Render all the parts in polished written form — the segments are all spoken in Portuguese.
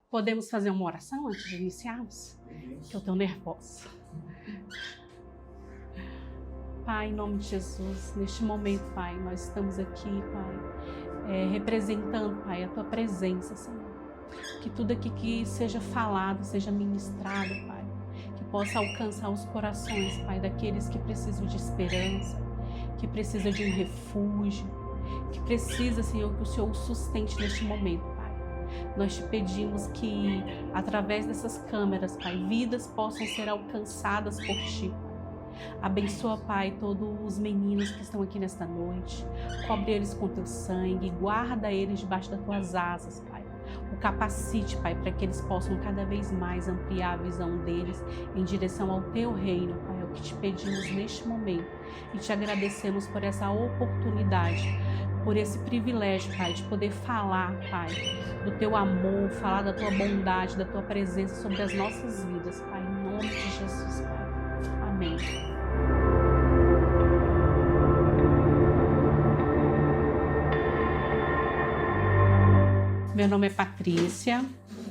Podemos fazer uma oração antes de iniciarmos? Que eu estou nervosa. Pai, em nome de Jesus, neste momento, Pai, nós estamos aqui, Pai, representando, Pai, a Tua presença, Senhor. Que tudo aqui que seja falado, seja ministrado, Pai, que possa alcançar os corações, Pai, daqueles que precisam de esperança, que precisam de um refúgio, que precisa, Senhor, que o Senhor o sustente neste momento, Pai. Nós te pedimos que, através dessas câmeras, Pai, vidas possam ser alcançadas por Ti. Abençoa, Pai, todos os meninos que estão aqui nesta noite. Cobre eles com Teu sangue, guarda eles debaixo das Tuas asas, Pai. O capacite, Pai, para que eles possam cada vez mais ampliar a visão deles em direção ao Teu reino, Pai. É o que te pedimos neste momento e te agradecemos por essa oportunidade, por esse privilégio, Pai, de poder falar, Pai, do Teu amor, falar da Tua bondade, da Tua presença sobre as nossas vidas, Pai, em nome de Jesus, Pai. Amém. Meu nome é Patrícia,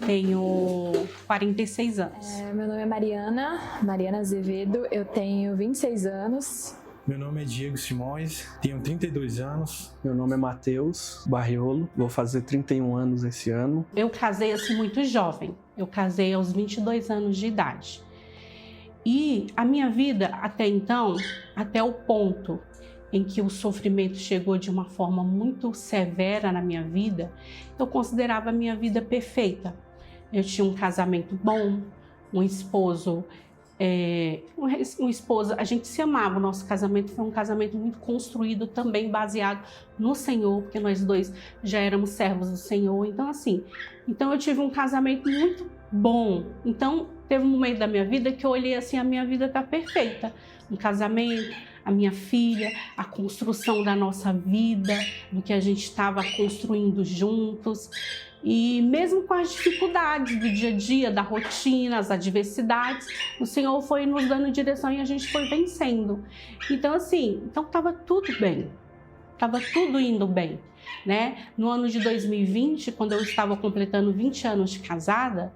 tenho 46 anos. Meu nome é Mariana Azevedo, eu tenho 26 anos. Meu nome é Diego Simões, tenho 32 anos. Meu nome é Matheus Barriolo, vou fazer 31 anos esse ano. Eu casei assim muito jovem, eu casei aos 22 anos de idade. E a minha vida até então, até o ponto em que o sofrimento chegou de uma forma muito severa na minha vida, eu considerava a minha vida perfeita. Eu tinha um casamento bom, um esposo, a gente se amava. O nosso casamento foi um casamento muito construído também baseado no Senhor, porque nós dois já éramos servos do Senhor. Então eu tive um casamento muito bom. Então teve um momento da minha vida que eu olhei assim, a minha vida está perfeita. Um casamento, a minha filha, a construção da nossa vida, do que a gente estava construindo juntos. E mesmo com as dificuldades do dia a dia, da rotina, as adversidades, o Senhor foi nos dando direção e a gente foi vencendo. Então estava tudo bem, estava tudo indo bem, né? No ano de 2020, quando eu estava completando 20 anos de casada,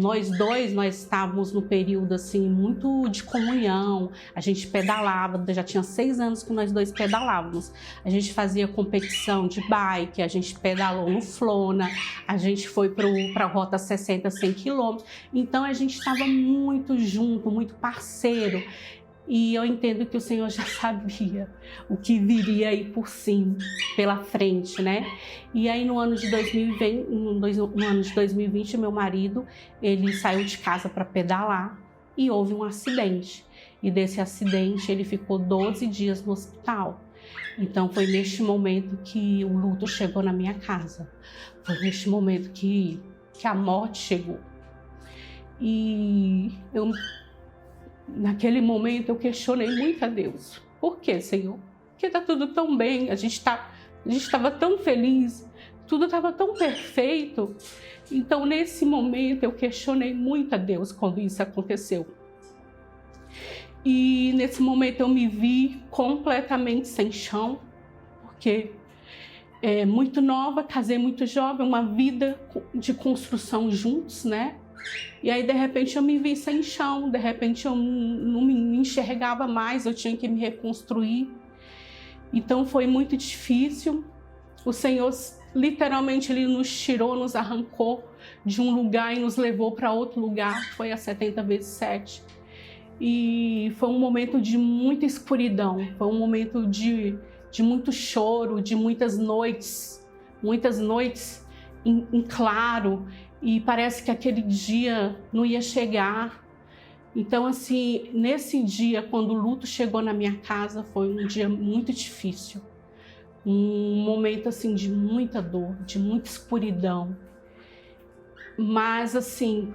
nós estávamos no período assim muito de comunhão. A gente pedalava, já tinha 6 anos que nós dois pedalávamos. A gente fazia competição de bike, a gente pedalou no Flona, a gente foi para a rota 60, 100 quilômetros. Então a gente estava muito junto, muito parceiro. E eu entendo que o Senhor já sabia o que viria aí por cima, pela frente, né? E aí no ano de 2020, meu marido, ele saiu de casa para pedalar e houve um acidente. E desse acidente ele ficou 12 dias no hospital. Então foi neste momento que o luto chegou na minha casa. Foi neste momento que a morte chegou. E naquele momento eu questionei muito a Deus. Por que, Senhor? Porque está tudo tão bem, a gente estava tão feliz, tudo estava tão perfeito. Então nesse momento eu questionei muito a Deus quando isso aconteceu. E nesse momento eu me vi completamente sem chão, porque muito nova, casei muito jovem, uma vida de construção juntos, né? E aí de repente eu me vi sem chão, de repente eu não me enxergava mais, eu tinha que me reconstruir. Então foi muito difícil. O Senhor literalmente Ele nos tirou, nos arrancou de um lugar e nos levou para outro lugar, foi a 70 vezes 7. E foi um momento de muita escuridão, foi um momento de muito choro, de muitas noites em claro. E parece que aquele dia não ia chegar. Então, assim, nesse dia, quando o luto chegou na minha casa, foi um dia muito difícil. Um momento, assim, de muita dor, de muita escuridão. Mas, assim,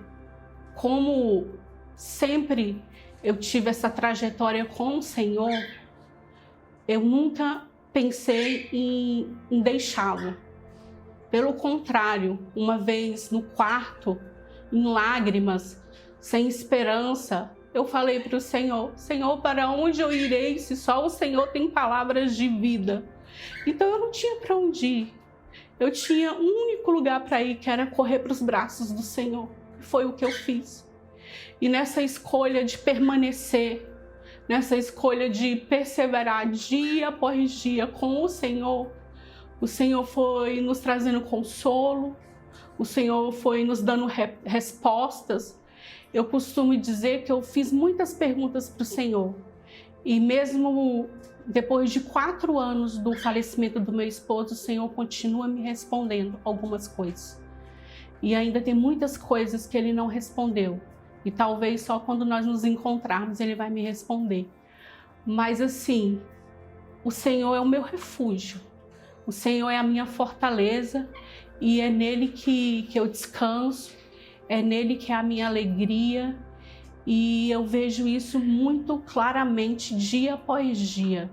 como sempre eu tive essa trajetória com o Senhor, eu nunca pensei em deixá-lo. Pelo contrário, uma vez no quarto, em lágrimas, sem esperança, eu falei para o Senhor: Senhor, para onde eu irei se só o Senhor tem palavras de vida? Então eu não tinha para onde ir. eu tinha um único lugar para ir, que era correr para os braços do Senhor. Foi o que eu fiz. E nessa escolha de permanecer, nessa escolha de perseverar dia após dia com o Senhor foi nos trazendo consolo, o Senhor foi nos dando respostas. Eu costumo dizer que eu fiz muitas perguntas para o Senhor. E mesmo depois de 4 anos do falecimento do meu esposo, o Senhor continua me respondendo algumas coisas. E ainda tem muitas coisas que Ele não respondeu. E talvez só quando nós nos encontrarmos Ele vai me responder. Mas assim, o Senhor é o meu refúgio. O Senhor é a minha fortaleza. E é nele que eu descanso. É nele que é a minha alegria. E eu vejo isso muito claramente dia após dia.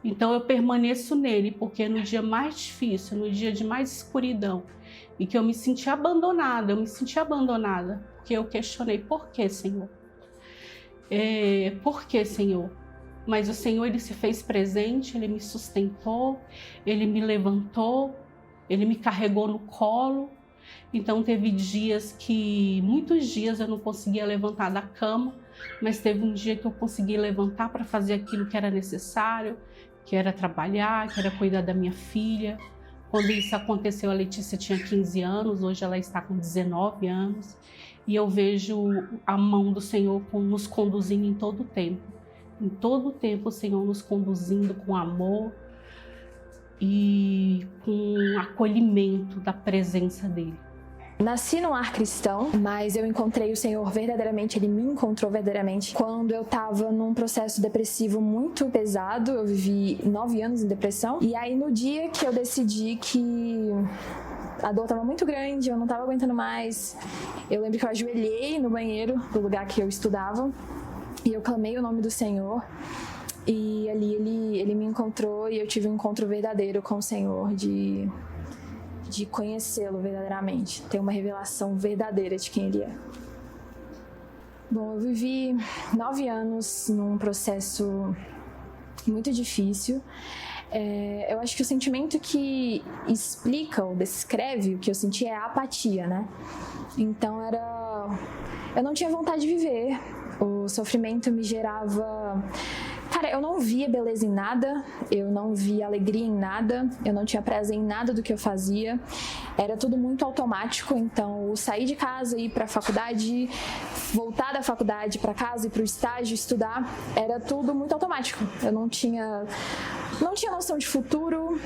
Então eu permaneço nele, porque no dia mais difícil, no dia de mais escuridão, e que eu me senti abandonada, porque eu questionei, por que, Senhor? Por que, Senhor? Mas o Senhor, Ele se fez presente, Ele me sustentou, Ele me levantou, Ele me carregou no colo. Então teve muitos dias eu não conseguia levantar da cama, mas teve um dia que eu consegui levantar para fazer aquilo que era necessário, que era trabalhar, que era cuidar da minha filha. Quando isso aconteceu, a Letícia tinha 15 anos, hoje ela está com 19 anos. E eu vejo a mão do Senhor nos conduzindo em todo o tempo. Em todo o tempo o Senhor nos conduzindo com amor e com acolhimento da presença dEle. Nasci num lar cristão, mas eu encontrei o Senhor verdadeiramente, Ele me encontrou verdadeiramente quando eu tava num processo depressivo muito pesado. Eu vivi 9 anos em depressão. E aí no dia que eu decidi que a dor tava muito grande, eu não tava aguentando mais, eu lembro que eu ajoelhei no banheiro do lugar que eu estudava e eu clamei o nome do Senhor. E ali ele me encontrou e eu tive um encontro verdadeiro com o Senhor, de conhecê-lo verdadeiramente, ter uma revelação verdadeira de quem Ele é. Bom, eu vivi 9 anos num processo muito difícil. Eu acho que o sentimento que explica ou descreve o que eu senti é a apatia, né? Então eu não tinha vontade de viver. O sofrimento me gerava... Cara, eu não via beleza em nada, eu não via alegria em nada, eu não tinha prazer em nada do que eu fazia. Era tudo muito automático, então sair de casa, ir para a faculdade, voltar da faculdade para casa, ir para o estágio, estudar, era tudo muito automático. Eu não tinha noção de futuro,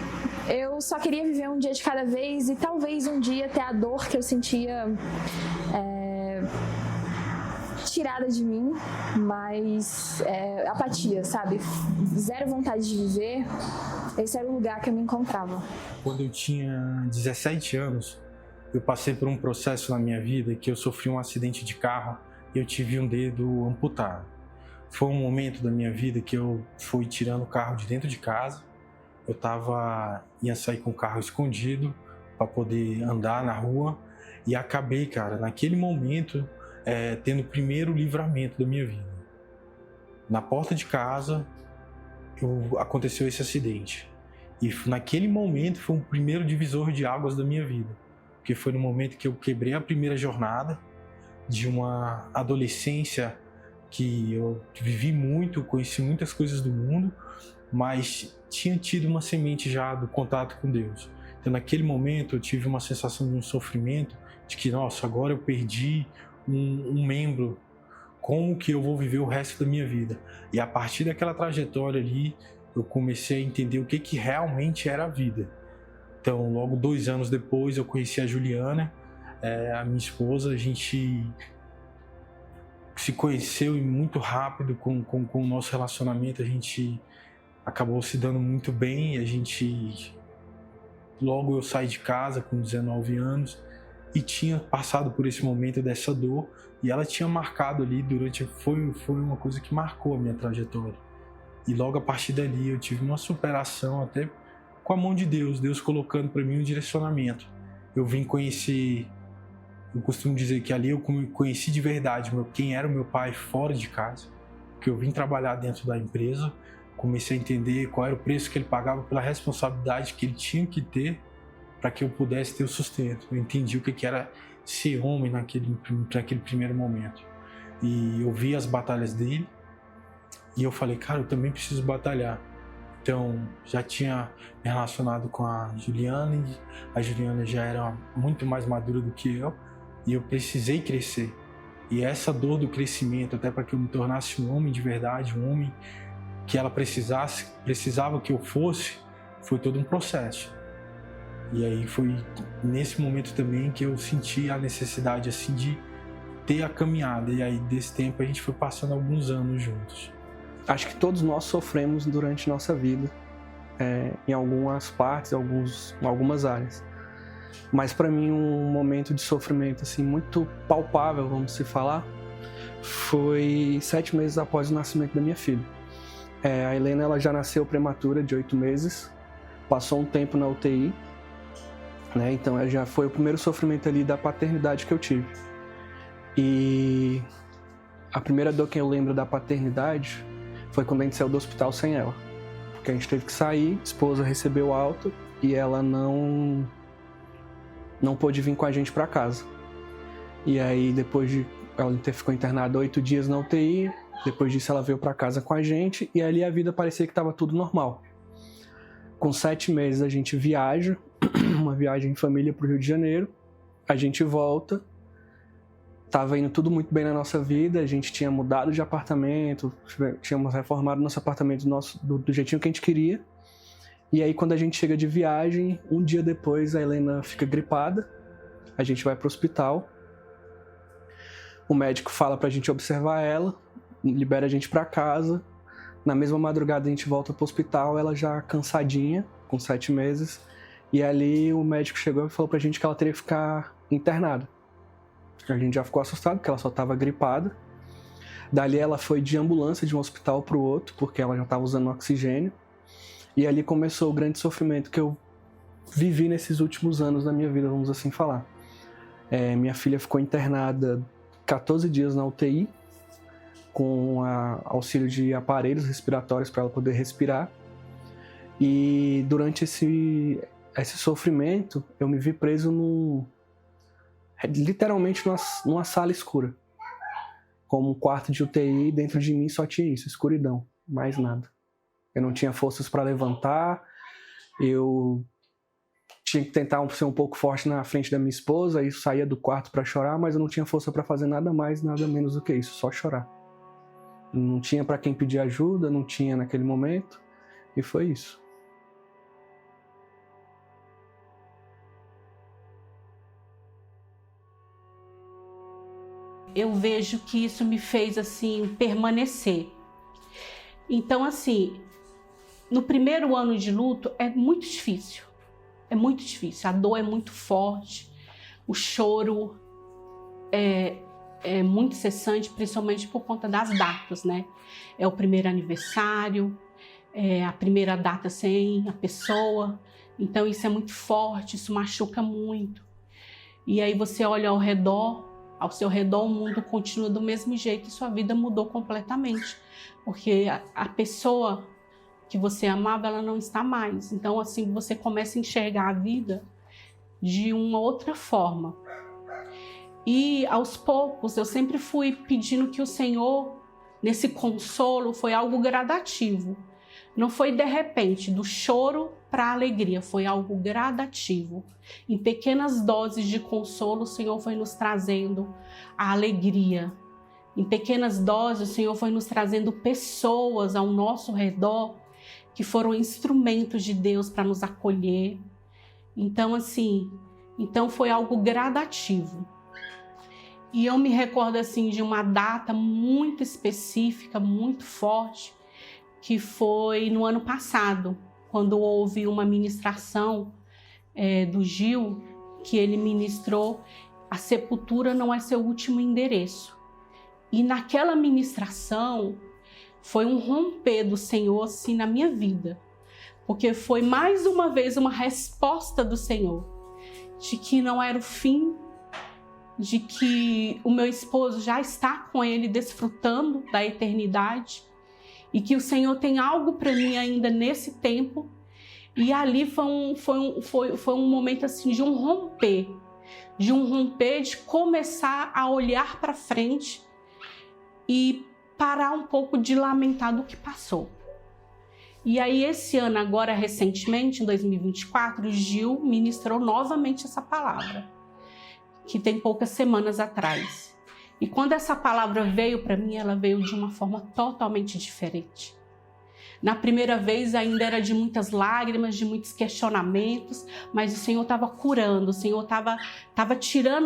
eu só queria viver um dia de cada vez e talvez um dia ter a dor que eu sentia tirada de mim, mas apatia, sabe? Zero vontade de viver. Esse era o lugar que eu me encontrava. Quando eu tinha 17 anos, eu passei por um processo na minha vida que eu sofri um acidente de carro e eu tive um dedo amputado. Foi um momento da minha vida que eu fui tirando o carro de dentro de casa. Eu ia sair com o carro escondido para poder andar na rua e acabei, cara, naquele momento tendo o primeiro livramento da minha vida. Na porta de casa aconteceu esse acidente. E naquele momento foi um primeiro divisor de águas da minha vida. Porque foi no momento que eu quebrei a primeira jornada de uma adolescência que eu vivi muito, conheci muitas coisas do mundo, mas tinha tido uma semente já do contato com Deus. Então naquele momento eu tive uma sensação de um sofrimento, de que, nossa, agora eu perdi um membro, como que eu vou viver o resto da minha vida? E a partir daquela trajetória ali, eu comecei a entender o que realmente era a vida. Então, logo 2 anos depois, eu conheci a Juliana, a minha esposa. A gente se conheceu e muito rápido com o nosso relacionamento. A gente acabou se dando muito bem. Logo eu saí de casa com 19 anos. E tinha passado por esse momento dessa dor, e ela tinha marcado ali foi uma coisa que marcou a minha trajetória. E logo a partir dali eu tive uma superação, até com a mão de Deus colocando para mim um direcionamento. Eu vim conhecer, eu costumo dizer que ali eu conheci de verdade quem era o meu pai fora de casa, porque eu vim trabalhar dentro da empresa, comecei a entender qual era o preço que ele pagava pela responsabilidade que ele tinha que ter para que eu pudesse ter o sustento. Eu entendi o que era ser homem naquele primeiro momento. E eu vi as batalhas dele e eu falei, cara, eu também preciso batalhar. Então, já tinha me relacionado com a Juliana já era muito mais madura do que eu, e eu precisei crescer. E essa dor do crescimento, até para que eu me tornasse um homem de verdade, um homem que ela precisava que eu fosse, foi todo um processo. E aí foi nesse momento também que eu senti a necessidade assim de ter a caminhada. E aí desse tempo a gente foi passando alguns anos juntos. Acho que todos nós sofremos durante nossa vida, em algumas partes, algumas áreas. Mas para mim um momento de sofrimento assim muito palpável, vamos se falar, foi 7 meses após o nascimento da minha filha. A Helena ela já nasceu prematura de 8 meses, passou um tempo na UTI, né? Então já foi o primeiro sofrimento ali da paternidade que eu tive. E a primeira dor que eu lembro da paternidade foi quando a gente saiu do hospital sem ela. Porque a gente teve que sair, a esposa recebeu alta e ela não pôde vir com a gente para casa. E aí ela ficou internada 8 dias na UTI, depois disso ela veio para casa com a gente e ali a vida parecia que estava tudo normal. Com 7 meses a gente viaja, uma viagem em família para o Rio de Janeiro, a gente volta. Estava indo tudo muito bem na nossa vida, a gente tinha mudado de apartamento, tínhamos reformado nosso apartamento do jeitinho que a gente queria. E aí quando a gente chega de viagem, um dia depois a Helena fica gripada, a gente vai para o hospital, o médico fala para a gente observar ela, libera a gente para casa, na mesma madrugada a gente volta para o hospital, ela já cansadinha, com 7 meses, e ali o médico chegou e falou para a gente que ela teria que ficar internada. A gente já ficou assustado, porque ela só estava gripada. Dali ela foi de ambulância de um hospital para o outro, porque ela já estava usando oxigênio. E ali começou o grande sofrimento que eu vivi nesses últimos anos da minha vida, vamos assim falar. Minha filha ficou internada 14 dias na UTI, com auxílio de aparelhos respiratórios para ela poder respirar. E durante esse sofrimento, eu me vi preso literalmente numa sala escura. Como um quarto de UTI, dentro de mim só tinha isso, escuridão, mais nada. Eu não tinha forças para levantar, eu tinha que tentar ser um pouco forte na frente da minha esposa, aí saía do quarto para chorar, mas eu não tinha força para fazer nada mais, nada menos do que isso, só chorar. Não tinha para quem pedir ajuda, não tinha naquele momento, e foi isso. Eu vejo que isso me fez assim permanecer. Então assim, no primeiro ano de luto é muito difícil. É muito difícil, a dor é muito forte, o choro é muito incessante, principalmente por conta das datas, né? É o primeiro aniversário, é a primeira data sem a pessoa, então isso é muito forte, isso machuca muito. E aí você olha ao seu redor o mundo continua do mesmo jeito e sua vida mudou completamente, porque a pessoa que você amava, ela não está mais. Então, assim, você começa a enxergar a vida de uma outra forma. E, aos poucos, eu sempre fui pedindo que o Senhor, nesse consolo, foi algo gradativo. Não foi de repente, do choro para a alegria, foi algo gradativo. Em pequenas doses de consolo, o Senhor foi nos trazendo a alegria. Em pequenas doses, o Senhor foi nos trazendo pessoas ao nosso redor que foram instrumentos de Deus para nos acolher. Então, assim, foi algo gradativo. E eu me recordo, assim, de uma data muito específica, muito forte, que foi no ano passado, quando houve uma ministração do Gil, que ele ministrou "A sepultura não é seu último endereço". E naquela ministração foi um romper do Senhor assim na minha vida, porque foi mais uma vez uma resposta do Senhor de que não era o fim, de que o meu esposo já está com ele desfrutando da eternidade e que o Senhor tem algo para mim ainda nesse tempo E ali foi um momento assim de um romper, de começar a olhar para frente e parar um pouco de lamentar do que passou. E aí esse ano, agora recentemente, em 2024, Gil ministrou novamente essa palavra, que tem poucas semanas atrás. E quando essa palavra veio para mim, ela veio de uma forma totalmente diferente. Na primeira vez ainda era de muitas lágrimas, de muitos questionamentos, mas o Senhor estava curando, o Senhor estava tirando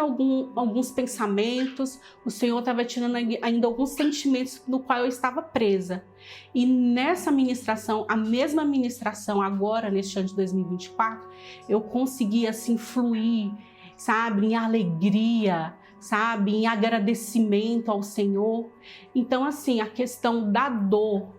alguns pensamentos, o Senhor estava tirando ainda alguns sentimentos no qual eu estava presa. E nessa ministração, a mesma ministração agora, neste ano de 2024, eu consegui assim fluir, sabe, em alegria, sabe, em agradecimento ao Senhor. Então assim, a questão da dor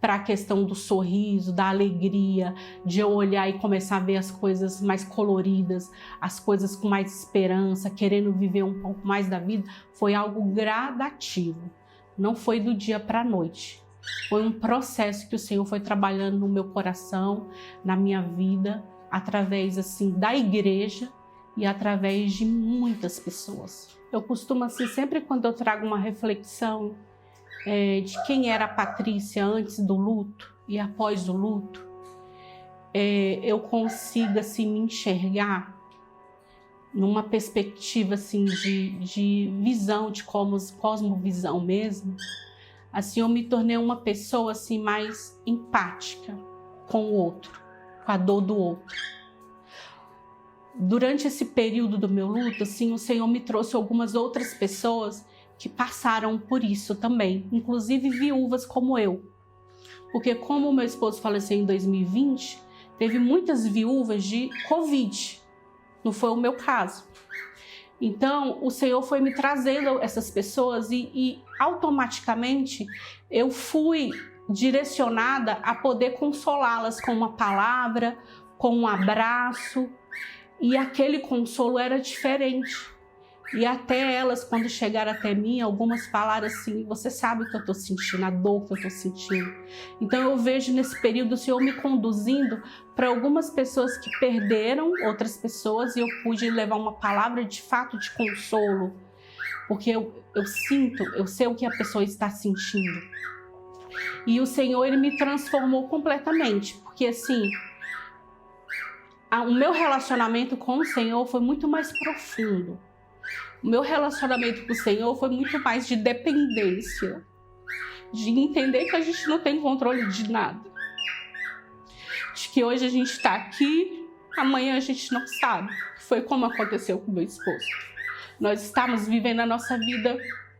para a questão do sorriso, da alegria, de eu olhar e começar a ver as coisas mais coloridas, as coisas com mais esperança, querendo viver um pouco mais da vida, foi algo gradativo. Não foi do dia para a noite. Foi um processo que o Senhor foi trabalhando no meu coração, na minha vida, através assim da igreja e através de muitas pessoas. Eu costumo assim, sempre quando eu trago uma reflexão de quem era a Patrícia antes do luto e após o luto, eu consigo assim, me enxergar numa perspectiva assim, de visão, de cosmovisão mesmo. Assim, eu me tornei uma pessoa assim, mais empática com o outro, com a dor do outro. Durante esse período do meu luto, assim, o Senhor me trouxe algumas outras pessoas que passaram por isso também, inclusive viúvas como eu. Porque como o meu esposo faleceu em 2020, teve muitas viúvas de Covid, não foi o meu caso. Então, o Senhor foi me trazendo essas pessoas e automaticamente eu fui direcionada a poder consolá-las com uma palavra, com um abraço, e aquele consolo era diferente. E até elas, quando chegaram até mim, algumas falaram assim, você sabe o que eu estou sentindo, a dor que eu estou sentindo. Então eu vejo nesse período o Senhor me conduzindo para algumas pessoas que perderam outras pessoas e eu pude levar uma palavra de fato de consolo. Porque eu sei o que a pessoa está sentindo. E o Senhor, Ele me transformou completamente. Porque assim, o meu relacionamento com o Senhor foi muito mais profundo. O meu relacionamento com o Senhor foi muito mais de dependência, de entender que a gente não tem controle de nada. De que hoje a gente está aqui, amanhã a gente não sabe. Foi como aconteceu com o meu esposo. Nós estávamos vivendo a nossa vida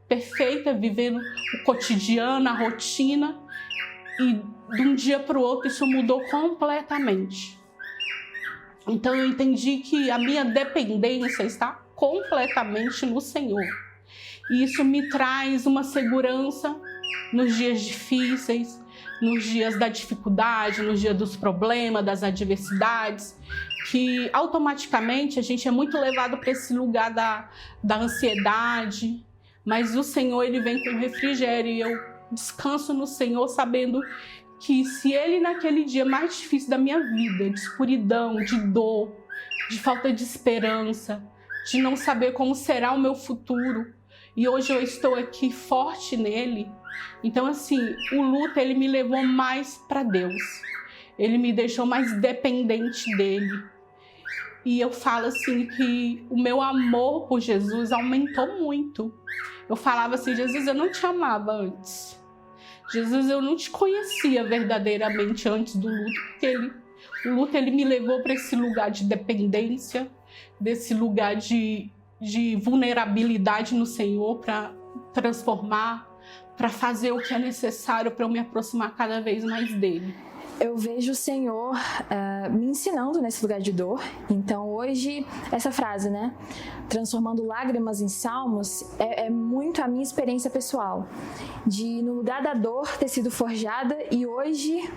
perfeita, vivendo o cotidiano, a rotina, e de um dia para o outro isso mudou completamente. Então eu entendi que a minha dependência está completamente no Senhor. E isso me traz uma segurança nos dias difíceis, nos dias da dificuldade, nos dias dos problemas, das adversidades, que automaticamente a gente é muito levado para esse lugar da ansiedade, mas o Senhor, Ele vem com refrigério e eu descanso no Senhor sabendo que se Ele naquele dia mais difícil da minha vida, de escuridão, de dor, de falta de esperança, de não saber como será o meu futuro, e hoje eu estou aqui forte nele. Então assim, o luto, ele me levou mais para Deus, ele me deixou mais dependente dele. E eu falo assim que o meu amor por Jesus aumentou muito. Eu falava assim, Jesus, eu não te amava antes. Jesus, eu não te conhecia verdadeiramente antes do luto, porque o luto, ele me levou para esse lugar de dependência, desse lugar de vulnerabilidade no Senhor para transformar, para fazer o que é necessário para eu me aproximar cada vez mais dele. Eu vejo o Senhor me ensinando nesse lugar de dor. Então hoje, essa frase, né? Transformando lágrimas em salmos, é muito a minha experiência pessoal. De, no lugar da dor, ter sido forjada e hoje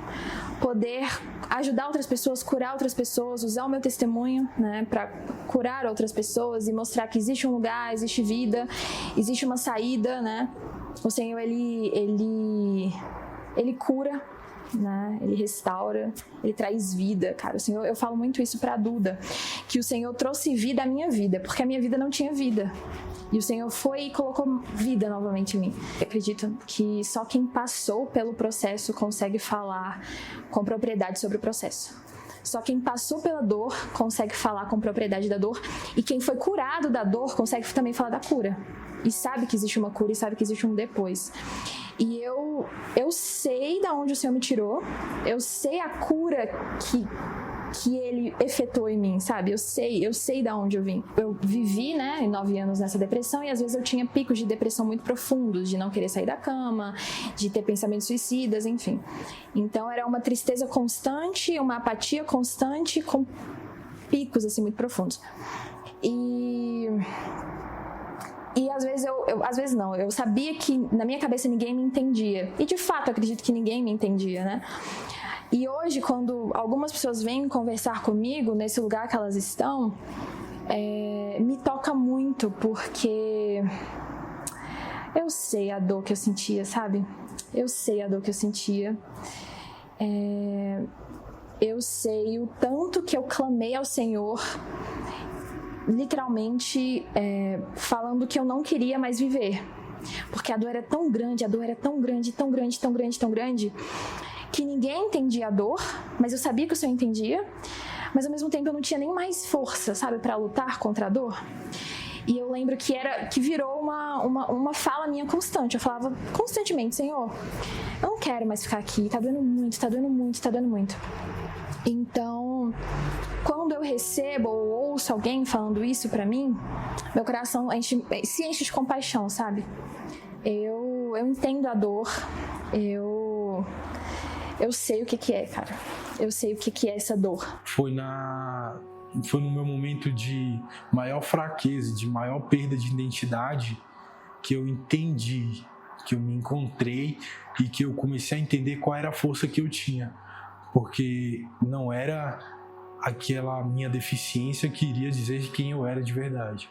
poder ajudar outras pessoas, curar outras pessoas, usar o meu testemunho, né? Para curar outras pessoas e mostrar que existe um lugar, existe vida, existe uma saída, né? O Senhor, Ele cura. né? Ele restaura, Ele traz vida, cara. O Senhor, eu falo muito isso pra Duda, que o Senhor trouxe vida à minha vida, porque a minha vida não tinha vida. E o Senhor foi e colocou vida novamente em mim. Eu acredito que só quem passou pelo processo consegue falar com propriedade sobre o processo. Só quem passou pela dor consegue falar com propriedade da dor. E quem foi curado da dor consegue também falar da cura. E sabe que existe uma cura e sabe que existe um depois. E eu sei de onde o Senhor me tirou. Eu sei a cura que Ele efetuou em mim, sabe? Eu sei de onde eu vim. Eu vivi, né, 9 anos nessa depressão e às vezes eu tinha picos de depressão muito profundos, de não querer sair da cama, de ter pensamentos suicidas, enfim. Então era uma tristeza constante, uma apatia constante, com picos, assim, muito profundos. E às vezes eu sabia que na minha cabeça ninguém me entendia. E de fato, eu acredito que ninguém me entendia, né? E hoje, quando algumas pessoas vêm conversar comigo, nesse lugar que elas estão, me toca muito, porque eu sei a dor que eu sentia, sabe? Eu sei a dor que eu sentia. Eu sei o tanto que eu clamei ao Senhor, literalmente falando que eu não queria mais viver. Porque a dor era tão grande, que ninguém entendia a dor, mas eu sabia que o Senhor entendia, mas ao mesmo tempo eu não tinha nem mais força, sabe, para lutar contra a dor. E eu lembro que virou uma fala minha constante. Eu falava constantemente: Senhor, eu não quero mais ficar aqui, tá doendo muito, tá doendo muito, tá doendo muito. Então, quando eu recebo ou ouço alguém falando isso pra mim, meu coração se enche de compaixão, sabe? Eu entendo a dor, eu sei o que é, cara. Eu sei o que é essa dor. Foi no meu momento de maior fraqueza, de maior perda de identidade, que eu entendi, que eu me encontrei e que eu comecei a entender qual era a força que eu tinha. Porque não era aquela minha deficiência que iria dizer quem eu era de verdade.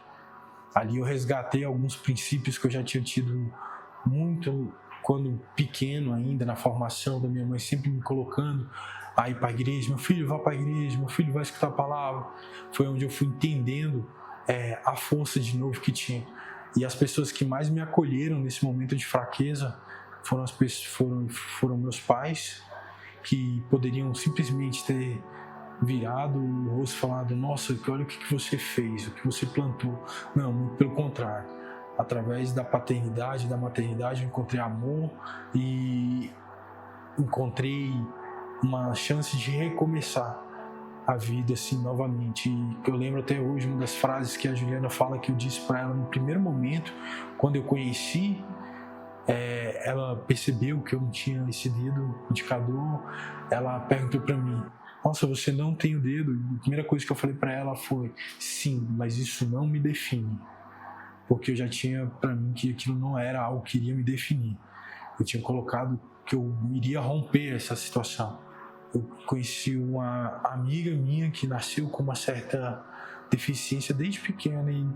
Ali eu resgatei alguns princípios que eu já tinha tido muito quando pequeno ainda, na formação da minha mãe, sempre me colocando a ir para a igreja. Meu filho, vá para a igreja, meu filho vai escutar a palavra. Foi onde eu fui entendendo a força de novo que tinha. E as pessoas que mais me acolheram nesse momento de fraqueza foram meus pais, que poderiam simplesmente ter virado o rosto e falado: nossa, olha o que você fez, o que você plantou. Não, muito pelo contrário. Através da paternidade, da maternidade, eu encontrei amor e encontrei uma chance de recomeçar a vida assim novamente. E eu lembro até hoje uma das frases que a Juliana fala, que eu disse para ela no primeiro momento, quando eu conheci. Ela percebeu que eu não tinha esse dedo indicador. Ela perguntou para mim: nossa, você não tem o dedo? E a primeira coisa que eu falei para ela foi: sim, mas isso não me define. Porque eu já tinha para mim que aquilo não era algo que iria me definir. Eu tinha colocado que eu iria romper essa situação. Eu conheci uma amiga minha que nasceu com uma certa deficiência desde pequena, e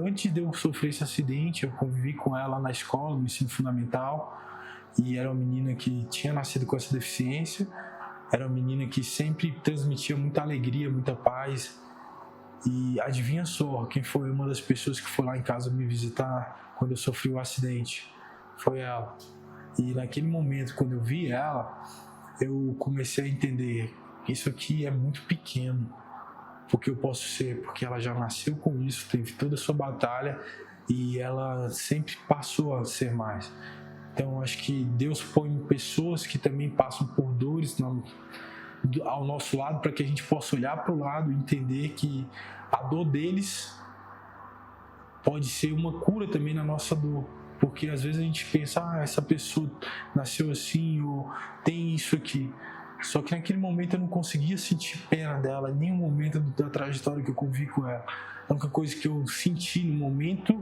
antes de eu sofrer esse acidente, eu convivi com ela na escola, no ensino fundamental, e era uma menina que tinha nascido com essa deficiência, era uma menina que sempre transmitia muita alegria, muita paz. E adivinha só quem foi uma das pessoas que foi lá em casa me visitar quando eu sofri o acidente? Foi ela. E naquele momento, quando eu vi ela, eu comecei a entender que isso aqui é muito pequeno, porque eu posso ser, porque ela já nasceu com isso, teve toda a sua batalha e ela sempre passou a ser mais. Então acho que Deus põe pessoas que também passam por dores ao nosso lado, para que a gente possa olhar para o lado e entender que a dor deles pode ser uma cura também na nossa dor. Porque às vezes a gente pensa: essa pessoa nasceu assim, ou tem isso aqui. Só que naquele momento eu não conseguia sentir pena dela, em nenhum momento da trajetória que eu convivi com ela. A única coisa que eu senti no momento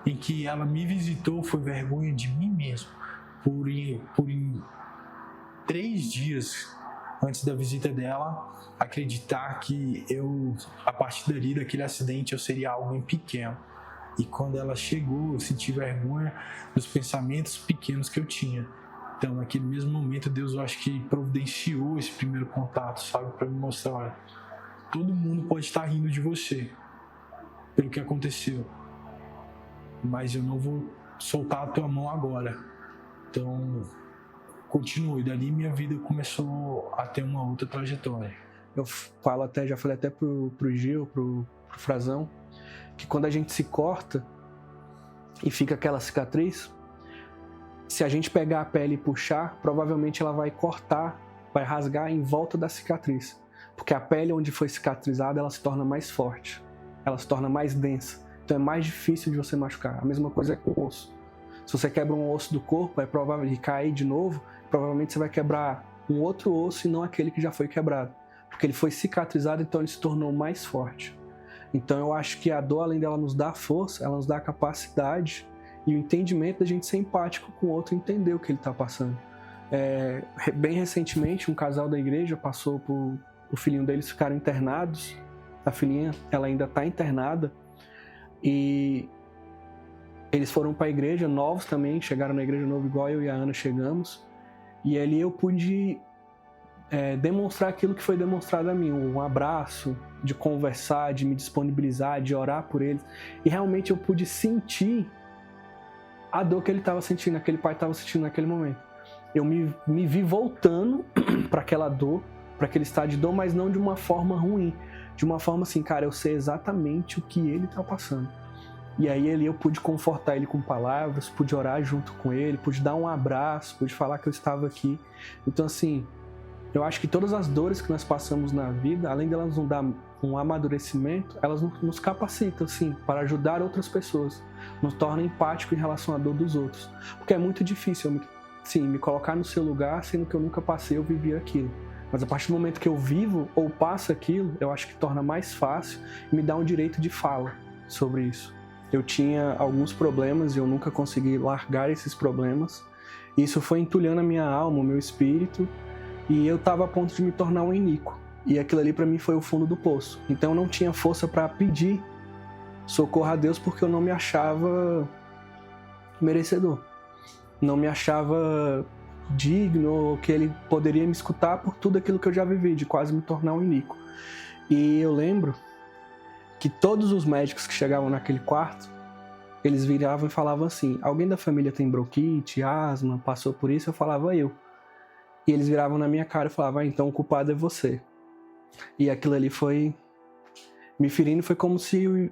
em que ela me visitou foi vergonha de mim mesmo. Por 3 dias antes da visita dela, acreditar que eu, a partir dali, daquele acidente, eu seria alguém pequeno. E quando ela chegou, eu senti vergonha dos pensamentos pequenos que eu tinha. Então, naquele mesmo momento, Deus, eu acho que providenciou esse primeiro contato, sabe? Para me mostrar, olha, todo mundo pode estar rindo de você pelo que aconteceu, mas eu não vou soltar a tua mão agora. Então, continue. E dali minha vida começou a ter uma outra trajetória. Eu falo até, já falei até pro Gil, pro Frazão, que quando a gente se corta e fica aquela cicatriz, se a gente pegar a pele e puxar, provavelmente ela vai cortar, vai rasgar em volta da cicatriz. Porque a pele onde foi cicatrizada, ela se torna mais forte, ela se torna mais densa. Então é mais difícil de você machucar. A mesma coisa é com o osso. Se você quebra um osso do corpo, é provável de cair de novo, provavelmente você vai quebrar um outro osso e não aquele que já foi quebrado. Porque ele foi cicatrizado, então ele se tornou mais forte. Então eu acho que a dor, além dela nos dar força, ela nos dá a capacidade e o entendimento da gente ser empático com o outro e entender o que ele está passando. Bem recentemente, um casal da igreja passou por... O filhinho deles ficaram internados. A filhinha, ela ainda está internada. E eles foram para a igreja, novos também, chegaram na igreja nova igual eu e a Ana chegamos. E ali eu pude demonstrar aquilo que foi demonstrado a mim, um abraço, de conversar, de me disponibilizar, de orar por eles. E realmente eu pude sentir a dor que ele estava sentindo, aquele pai estava sentindo naquele momento. Eu me vi voltando para aquela dor, para aquele estado de dor, mas não de uma forma ruim. De uma forma assim, cara, eu sei exatamente o que ele está passando. E aí eu pude confortar ele com palavras, pude orar junto com ele, pude dar um abraço, pude falar que eu estava aqui. Então assim, eu acho que todas as dores que nós passamos na vida, além de elas nos dar um amadurecimento, elas nos capacitam, assim, para ajudar outras pessoas. Nos torna empático em relação à dor dos outros. Porque é muito difícil me colocar no seu lugar, sendo que eu nunca passei, eu vivi aquilo. Mas a partir do momento que eu vivo ou passo aquilo, eu acho que torna mais fácil e me dá um direito de fala sobre isso. Eu tinha alguns problemas e eu nunca consegui largar esses problemas. Isso foi entulhando a minha alma, o meu espírito, e eu estava a ponto de me tornar um iníquo. E aquilo ali para mim foi o fundo do poço. Então eu não tinha força para pedir socorro a Deus porque eu não me achava merecedor. Não me achava digno, que ele poderia me escutar por tudo aquilo que eu já vivi, de quase me tornar um iníquo. E eu lembro que todos os médicos que chegavam naquele quarto, eles viravam e falavam assim: alguém da família tem bronquite, asma, passou por isso? Eu falava: eu. E eles viravam na minha cara e falavam: então o culpado é você. E aquilo ali foi me ferindo, foi como se,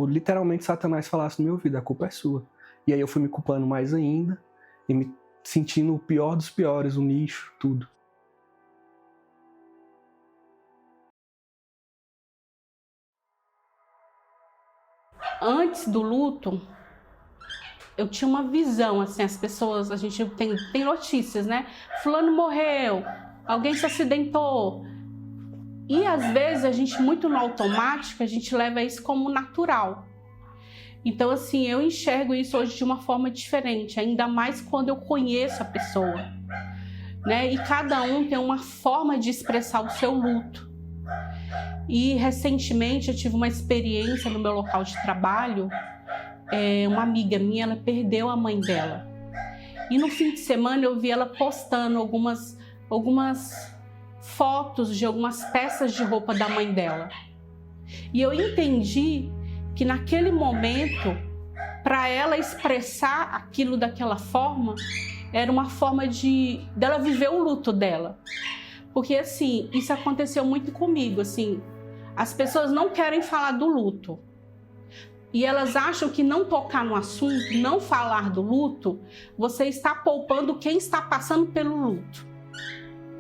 literalmente Satanás falasse no meu ouvido: a culpa é sua. E aí eu fui me culpando mais ainda e me sentindo o pior dos piores, o lixo, tudo. Antes do luto, eu tinha uma visão, assim, as pessoas, a gente tem notícias, né? Fulano morreu, alguém se acidentou. E às vezes a gente, muito no automático, a gente leva isso como natural. Então, assim, eu enxergo isso hoje de uma forma diferente, ainda mais quando eu conheço a pessoa, né? E cada um tem uma forma de expressar o seu luto. E recentemente eu tive uma experiência no meu local de trabalho. Uma amiga minha, ela perdeu a mãe dela. E no fim de semana eu vi ela postando algumas fotos de algumas peças de roupa da mãe dela. E eu entendi que naquele momento, para ela expressar aquilo daquela forma, era uma forma dela viver o luto dela. Porque assim, isso aconteceu muito comigo, assim, as pessoas não querem falar do luto. E elas acham que não tocar no assunto, não falar do luto, você está poupando quem está passando pelo luto.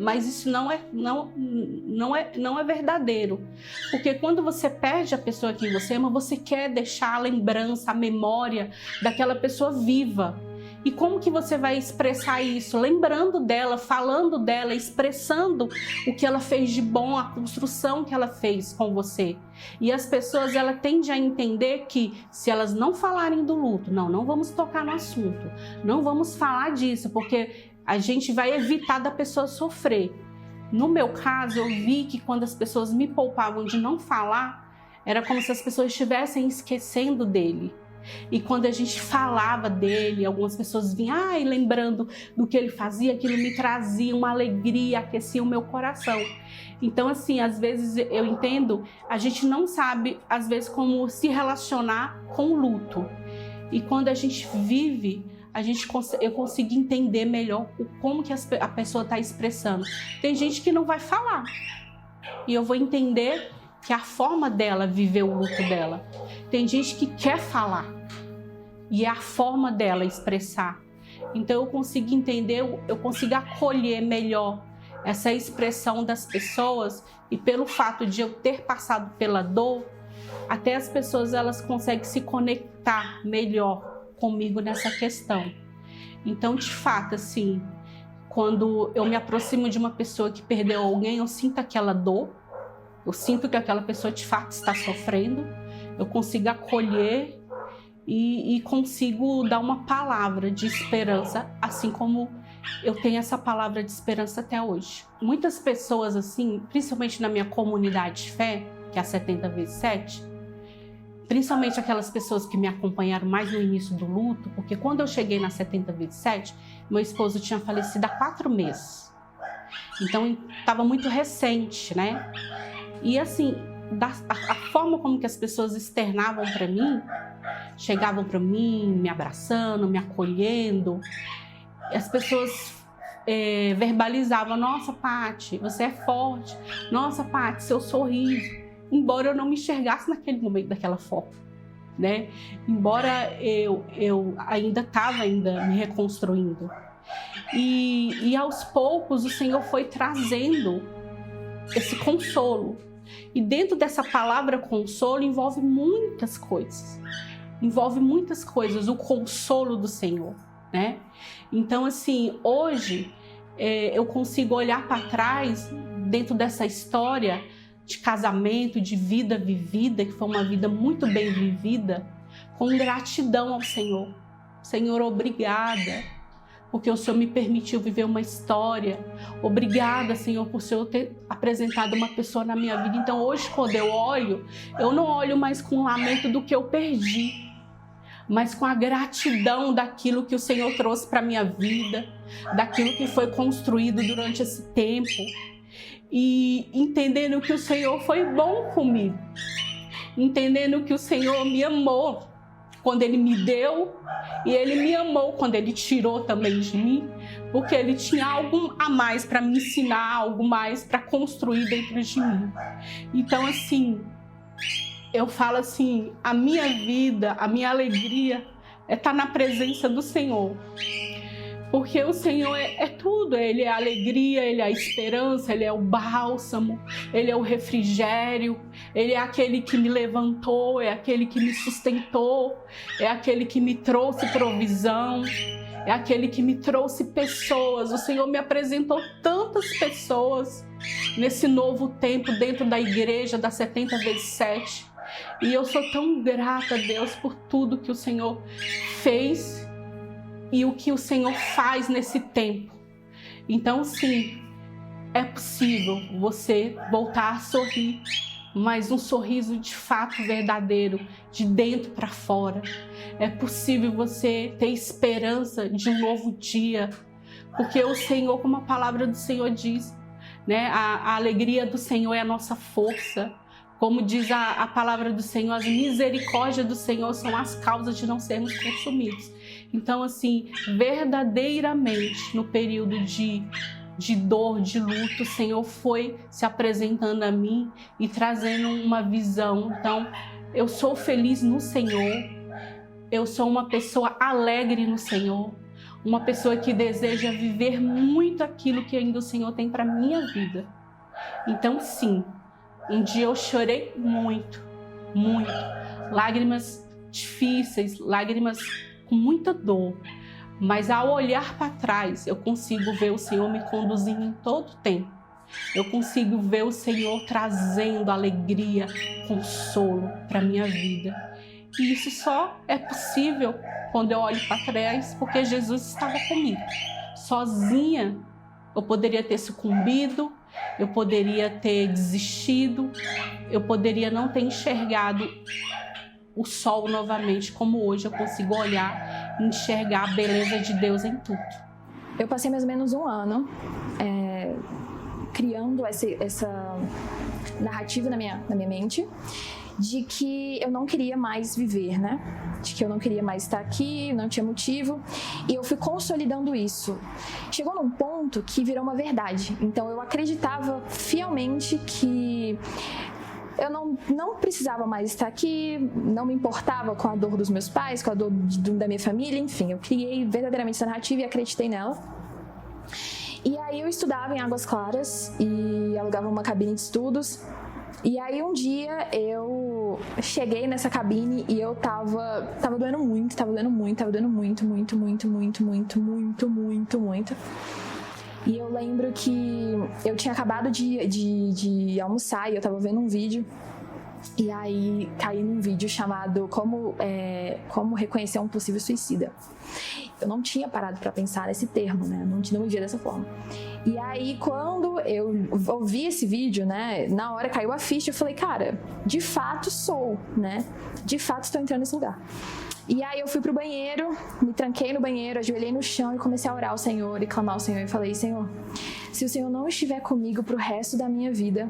Mas isso não é verdadeiro. Porque quando você perde a pessoa que você ama, você quer deixar a lembrança, a memória daquela pessoa viva. E como que você vai expressar isso? Lembrando dela, falando dela, expressando o que ela fez de bom, a construção que ela fez com você. E as pessoas, ela tendem a entender que se elas não falarem do luto, não vamos tocar no assunto, não vamos falar disso, porque a gente vai evitar da pessoa sofrer. No meu caso, eu vi que quando as pessoas me poupavam de não falar, era como se as pessoas estivessem esquecendo dele. E quando a gente falava dele, algumas pessoas vinham, lembrando do que ele fazia, aquilo me trazia uma alegria, aquecia o meu coração. Então, assim, às vezes eu entendo, a gente não sabe, às vezes, como se relacionar com o luto. E quando a gente vive, eu consigo entender melhor como que a pessoa está expressando. Tem gente que não vai falar. E eu vou entender que a forma dela viver o luto dela. Tem gente que quer falar. E é a forma dela expressar. Então eu consigo entender, eu consigo acolher melhor essa expressão das pessoas. E pelo fato de eu ter passado pela dor, até as pessoas elas conseguem se conectar melhor comigo nessa questão. Então, de fato, assim, quando eu me aproximo de uma pessoa que perdeu alguém, eu sinto aquela dor, eu sinto que aquela pessoa de fato está sofrendo, eu consigo acolher e consigo dar uma palavra de esperança, assim como eu tenho essa palavra de esperança até hoje. Muitas pessoas, assim, principalmente na minha comunidade de fé, que é a 70x7, principalmente aquelas pessoas que me acompanharam mais no início do luto, porque quando eu cheguei na 70x7, meu esposo tinha falecido há 4 meses. Então, estava muito recente, né? E assim, a forma como que as pessoas externavam para mim, chegavam para mim, me abraçando, me acolhendo, as pessoas verbalizavam, nossa, Paty, você é forte, nossa, Paty, seu sorriso, embora eu não me enxergasse naquele momento daquela forma, né? Embora eu ainda estava me reconstruindo. E aos poucos o Senhor foi trazendo esse consolo. E dentro dessa palavra consolo envolve muitas coisas. Envolve muitas coisas, o consolo do Senhor, né? Então, assim, hoje eu consigo olhar para trás, dentro dessa história de casamento, de vida vivida, que foi uma vida muito bem vivida, com gratidão ao Senhor. Senhor, obrigada, porque o Senhor me permitiu viver uma história. Obrigada, Senhor, por o Senhor ter apresentado uma pessoa na minha vida. Então, hoje, quando eu olho, eu não olho mais com o lamento do que eu perdi, mas com a gratidão daquilo que o Senhor trouxe para a minha vida, daquilo que foi construído durante esse tempo, e entendendo que o Senhor foi bom comigo, entendendo que o Senhor me amou quando Ele me deu, e Ele me amou quando Ele tirou também de mim, porque Ele tinha algo a mais para me ensinar, algo mais para construir dentro de mim. Então, assim, eu falo assim, a minha vida, a minha alegria é estar na presença do Senhor. Porque o Senhor é tudo, Ele é a alegria, Ele é a esperança, Ele é o bálsamo, Ele é o refrigério, Ele é aquele que me levantou, é aquele que me sustentou, é aquele que me trouxe provisão, é aquele que me trouxe pessoas. O Senhor me apresentou tantas pessoas nesse novo tempo dentro da igreja da 70x7. E eu sou tão grata a Deus por tudo que o Senhor fez e o que o Senhor faz nesse tempo. Então, sim, é possível você voltar a sorrir, mas um sorriso de fato verdadeiro, de dentro para fora. É possível você ter esperança de um novo dia, porque o Senhor, como a palavra do Senhor diz, né, a alegria do Senhor é a nossa força. Como diz a palavra do Senhor, as misericórdias do Senhor são as causas de não sermos consumidos. Então, assim, verdadeiramente, no período de dor, de luto, o Senhor foi se apresentando a mim e trazendo uma visão. Então, eu sou feliz no Senhor, eu sou uma pessoa alegre no Senhor, uma pessoa que deseja viver muito aquilo que ainda o Senhor tem para a minha vida. Então, sim, um dia eu chorei muito, muito. Lágrimas difíceis, lágrimas com muita dor. Mas ao olhar para trás, eu consigo ver o Senhor me conduzindo em todo o tempo. Eu consigo ver o Senhor trazendo alegria, consolo para a minha vida. E isso só é possível quando eu olho para trás, porque Jesus estava comigo. Sozinha, eu poderia ter sucumbido, eu poderia ter desistido, eu poderia não ter enxergado o sol novamente, como hoje eu consigo olhar e enxergar a beleza de Deus em tudo. Eu passei mais ou menos um ano criando essa narrativa na minha mente de que eu não queria mais viver, né? De que eu não queria mais estar aqui, não tinha motivo. E eu fui consolidando isso. Chegou num ponto que virou uma verdade. Então eu acreditava fielmente que eu não precisava mais estar aqui, não me importava com a dor dos meus pais, com a dor da minha família, enfim. Eu criei verdadeiramente essa narrativa e acreditei nela. E aí eu estudava em Águas Claras e alugava uma cabine de estudos. E aí um dia eu cheguei nessa cabine e eu tava doendo muito. E eu lembro que eu tinha acabado de almoçar e eu tava vendo um vídeo. E aí caí num vídeo chamado Como Reconhecer um Possível Suicida. Eu não tinha parado para pensar nesse termo, né? Não me via dessa forma. E aí quando eu ouvi esse vídeo, né? Na hora caiu a ficha, eu falei, cara, de fato sou, né? De fato estou entrando nesse lugar. E aí eu fui pro banheiro, me tranquei no banheiro, ajoelhei no chão e comecei a orar ao Senhor e clamar ao Senhor. E falei, Senhor, se o Senhor não estiver comigo pro resto da minha vida,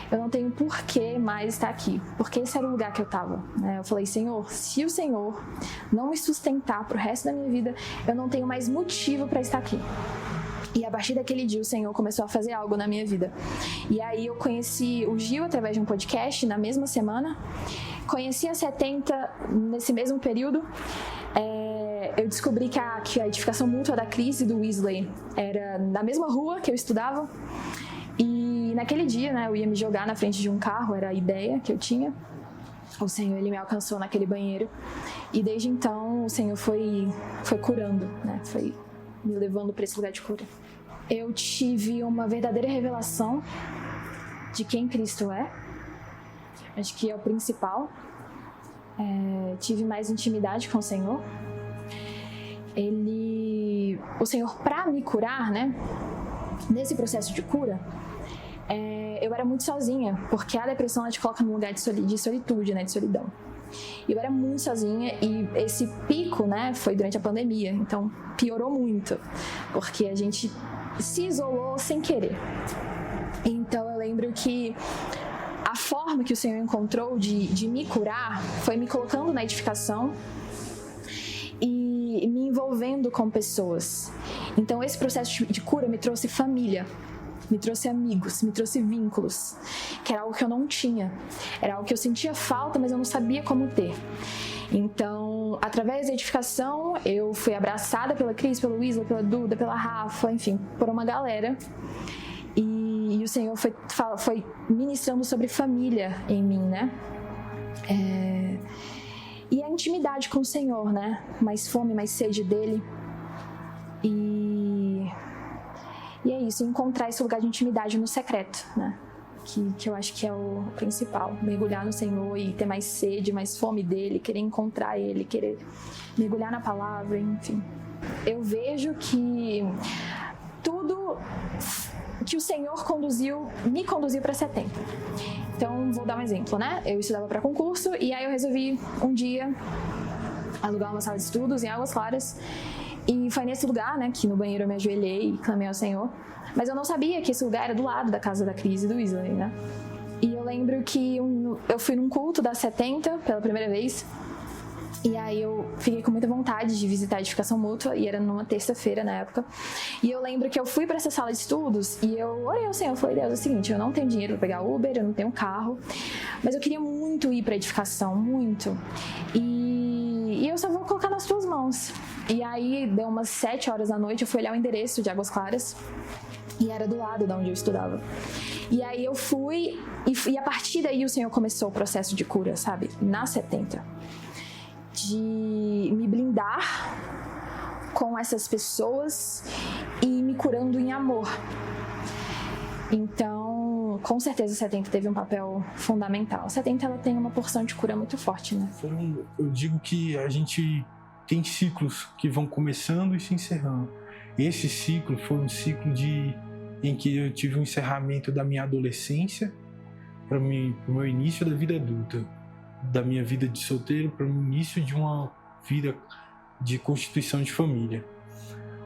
eu não tenho por que mais estar aqui. Porque esse era o lugar que eu tava, né? Eu falei, Senhor, se o Senhor não me sustentar pro resto da minha vida, eu não tenho mais motivo para estar aqui. E a partir daquele dia o Senhor começou a fazer algo na minha vida. E aí eu conheci o Gil através de um podcast na mesma semana. Conheci a 70 nesse mesmo período. Eu descobri que a edificação mútua da Cris e do Wesley era na mesma rua que eu estudava. E naquele dia, né, eu ia me jogar na frente de um carro, era a ideia que eu tinha. O Senhor, Ele me alcançou naquele banheiro. E desde então o Senhor foi curando, né? Foi me levando para esse lugar de cura. Eu tive uma verdadeira revelação de quem Cristo é. Acho que é o principal. Tive mais intimidade com o Senhor. O Senhor, para me curar, né? Nesse processo de cura, eu era muito sozinha, porque a depressão ela te coloca num lugar de solitude, né? De solidão. Eu era muito sozinha e esse pico, né, foi durante a pandemia, então piorou muito, porque a gente se isolou sem querer. Então eu lembro que a forma que o Senhor encontrou de me curar foi me colocando na edificação e me envolvendo com pessoas. Então esse processo de cura me trouxe família, me trouxe amigos, me trouxe vínculos, que era algo que eu não tinha. Era algo que eu sentia falta, mas eu não sabia como ter. Então, através da edificação, eu fui abraçada pela Cris, pelo Wesley, pela Duda, pela Rafa, enfim, por uma galera. E o Senhor foi ministrando sobre família em mim, né? E a intimidade com o Senhor, né? Mais fome, mais sede dele. E é isso, encontrar esse lugar de intimidade no secreto, né? Que eu acho que é o principal. Mergulhar no Senhor e ter mais sede, mais fome dele, querer encontrar ele, querer mergulhar na palavra, enfim. Eu vejo que tudo que o Senhor me conduziu para 70. Então, vou dar um exemplo, né? Eu estudava para concurso e aí eu resolvi um dia alugar uma sala de estudos em Águas Claras. E foi nesse lugar, né, que no banheiro eu me ajoelhei e clamei ao Senhor. Mas eu não sabia que esse lugar era do lado da casa da Cris e do Wesley, né? E eu lembro que eu fui num culto da 70 pela primeira vez. E aí eu fiquei com muita vontade de visitar a edificação mútua, e era numa terça-feira na época. E eu lembro que eu fui para essa sala de estudos e eu orei ao Senhor, falei, Deus, é o seguinte, eu não tenho dinheiro para pegar Uber, eu não tenho carro, mas eu queria muito ir para a edificação, muito. E eu só vou colocar nas tuas mãos. E aí deu umas 7 horas da noite, eu fui olhar o endereço de Águas Claras e era do lado de onde eu estudava. E aí eu fui e a partir daí o Senhor começou o processo de cura, sabe? Na 70. De me blindar com essas pessoas e me curando em amor. Então, com certeza a 70 teve um papel fundamental. A 70 ela tem uma porção de cura muito forte, né? Eu digo que a gente tem ciclos que vão começando e se encerrando. Esse ciclo foi um ciclo em que eu tive um encerramento da minha adolescência para o meu início da vida adulta. da minha vida de solteiro para o início de uma vida de constituição de família.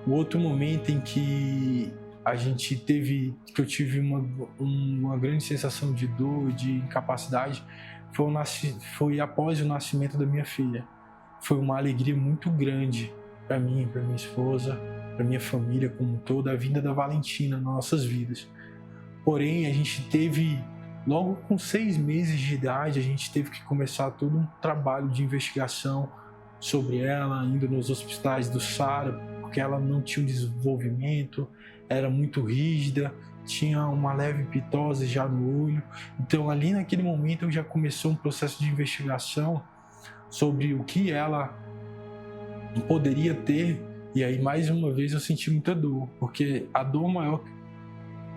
O outro momento em que eu tive uma grande sensação de dor, de incapacidade, foi após o nascimento da minha filha. Foi uma alegria muito grande para mim, para minha esposa, para minha família como um todo, a vinda da Valentina nas nossas vidas. Porém, a gente teve, logo com 6 meses de idade, a gente teve que começar todo um trabalho de investigação sobre ela, indo nos hospitais do SARA, porque ela não tinha um desenvolvimento, era muito rígida, tinha uma leve pitose já no olho. Então, ali naquele momento, já começou um processo de investigação sobre o que ela poderia ter. E aí, mais uma vez, eu senti muita dor, porque a dor maior que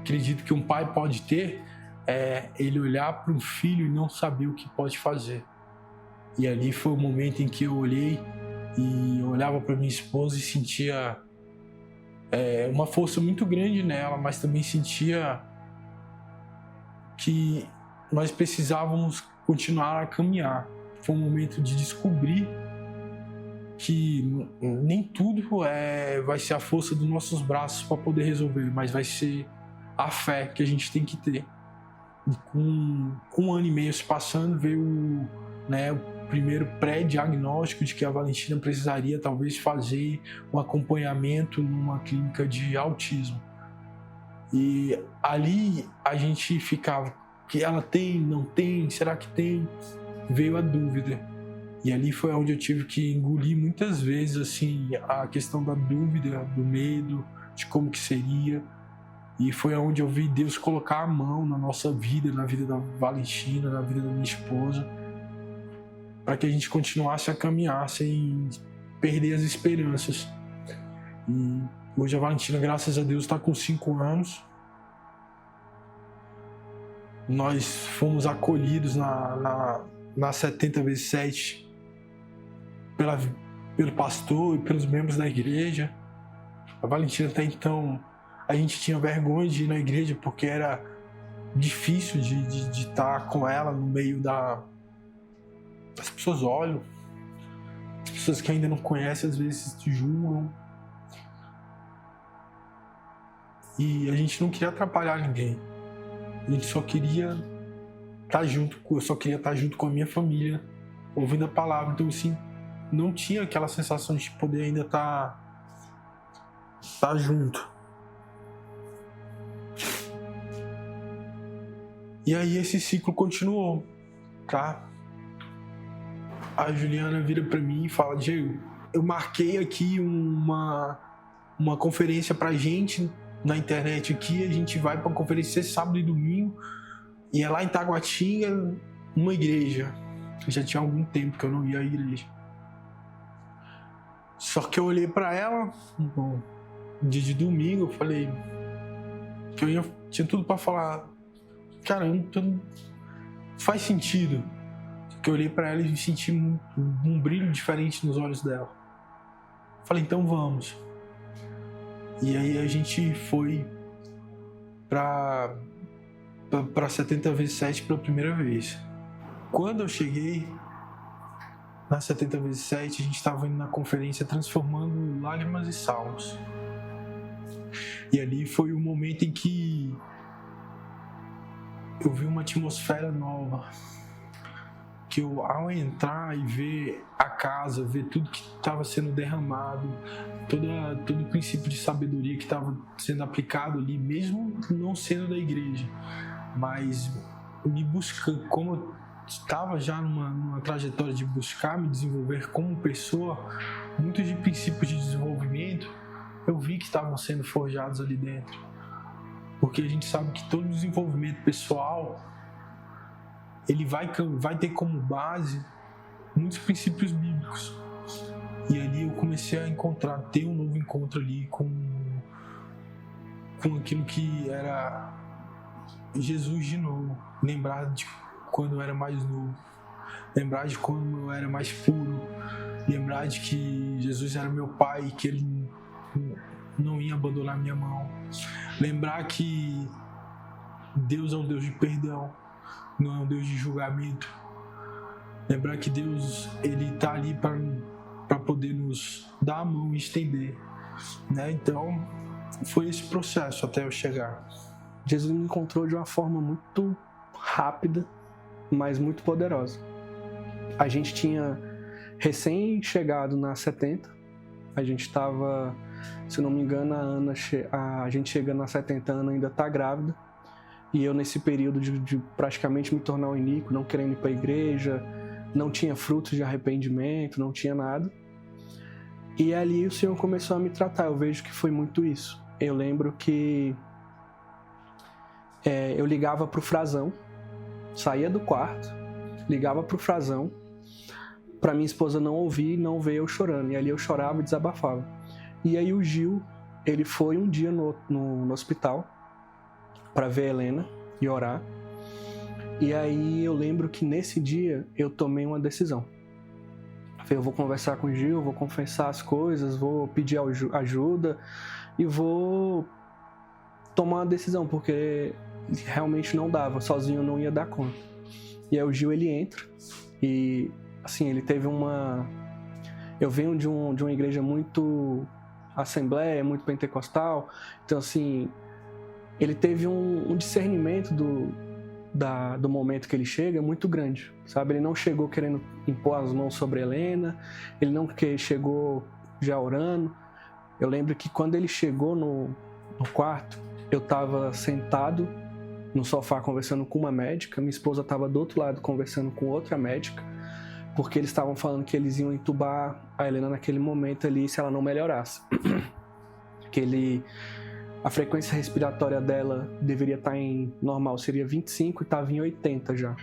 acredito que um pai pode ter é ele olhar para um filho e não saber o que pode fazer. E ali foi o momento em que eu olhei e eu olhava para minha esposa e sentia uma força muito grande nela, mas também sentia que nós precisávamos continuar a caminhar. Foi um momento de descobrir que nem tudo vai ser a força dos nossos braços para poder resolver, mas vai ser a fé que a gente tem que ter. E com 1 ano e meio se passando, veio o primeiro pré-diagnóstico de que a Valentina precisaria talvez fazer um acompanhamento numa clínica de autismo. E ali a gente ficava, que ela tem, não tem, será que tem? Veio a dúvida. E ali foi onde eu tive que engolir muitas vezes assim, a questão da dúvida, do medo, de como que seria. E foi onde eu vi Deus colocar a mão na nossa vida, na vida da Valentina, na vida da minha esposa, para que a gente continuasse a caminhar sem perder as esperanças. E hoje a Valentina, graças a Deus, está com 5 anos. Nós fomos acolhidos na 70x7 pelo pastor e pelos membros da igreja. A Valentina, até então, a gente tinha vergonha de ir na igreja porque era difícil de estar com ela no meio as pessoas olham, as pessoas que ainda não conhecem às vezes te julgam. E a gente não queria atrapalhar ninguém. A gente só queria estar junto, eu só queria estar junto com a minha família, ouvindo a palavra. Então assim, não tinha aquela sensação de poder ainda estar junto. E aí esse ciclo continuou, tá? A Juliana vira pra mim e fala: Diego, eu marquei aqui uma conferência pra gente na internet aqui, a gente vai pra conferência sábado e domingo, e é lá em Taguatinga, uma igreja. Já tinha algum tempo que eu não ia à igreja. Só que eu olhei pra ela, bom, dia de domingo, eu falei que tinha tudo pra falar, cara, não faz sentido. Que eu olhei pra ela e senti um brilho diferente nos olhos dela. Falei, então vamos. E aí a gente foi pra 70x7 pela primeira vez. Quando eu cheguei na 70x7, a gente estava indo na conferência Transformando Lágrimas e Salmos. E ali foi o momento em que eu vi uma atmosfera nova. Que eu, ao entrar e ver a casa, ver tudo que estava sendo derramado, todo o princípio de sabedoria que estava sendo aplicado ali, mesmo não sendo da igreja, mas me buscando, como eu estava já numa trajetória de buscar me desenvolver como pessoa, muitos de princípios de desenvolvimento, eu vi que estavam sendo forjados ali dentro. Porque a gente sabe que todo desenvolvimento pessoal ele vai ter como base muitos princípios bíblicos. E ali eu comecei a ter um novo encontro ali com aquilo que era Jesus de novo. Lembrar de quando eu era mais novo. Lembrar de quando eu era mais puro. Lembrar de que Jesus era meu pai e que ele não ia abandonar minha mão. Lembrar que Deus é um Deus de perdão. Não é um Deus de julgamento. Lembrar que Deus, Ele está ali para poder nos dar a mão e estender, né? Então, foi esse processo até eu chegar. Jesus me encontrou de uma forma muito rápida, mas muito poderosa. A gente tinha recém-chegado na 70, a gente estava, se não me engano, a gente chegando na 70 anos ainda está grávida, e eu nesse período de praticamente me tornar um iníquo, não querendo ir para a igreja, não tinha frutos de arrependimento, não tinha nada. E ali o Senhor começou a me tratar, eu vejo que foi muito isso. Eu lembro que eu ligava pro Frazão, saía do quarto, ligava pro Frazão, pra minha esposa não ouvir, não ver eu chorando. E ali eu chorava e desabafava. E aí o Gil, ele foi um dia no hospital para ver a Helena e orar. E aí eu lembro que nesse dia eu tomei uma decisão. Eu vou conversar com o Gil, vou confessar as coisas, vou pedir ajuda e vou tomar uma decisão, porque realmente não dava, sozinho eu não ia dar conta. E aí o Gil, ele entra e, assim, ele teve eu venho de uma igreja muito assembleia, muito pentecostal, então, assim, ele teve um discernimento do momento que ele chega muito grande, sabe? Ele não chegou querendo impor as mãos sobre a Helena, ele não chegou já orando. Eu lembro que quando ele chegou no quarto, eu estava sentado no sofá conversando com uma médica, minha esposa estava do outro lado conversando com outra médica, porque eles estavam falando que eles iam entubar a Helena naquele momento ali se ela não melhorasse. A frequência respiratória dela deveria estar em normal, seria 25 e estava em 80 já.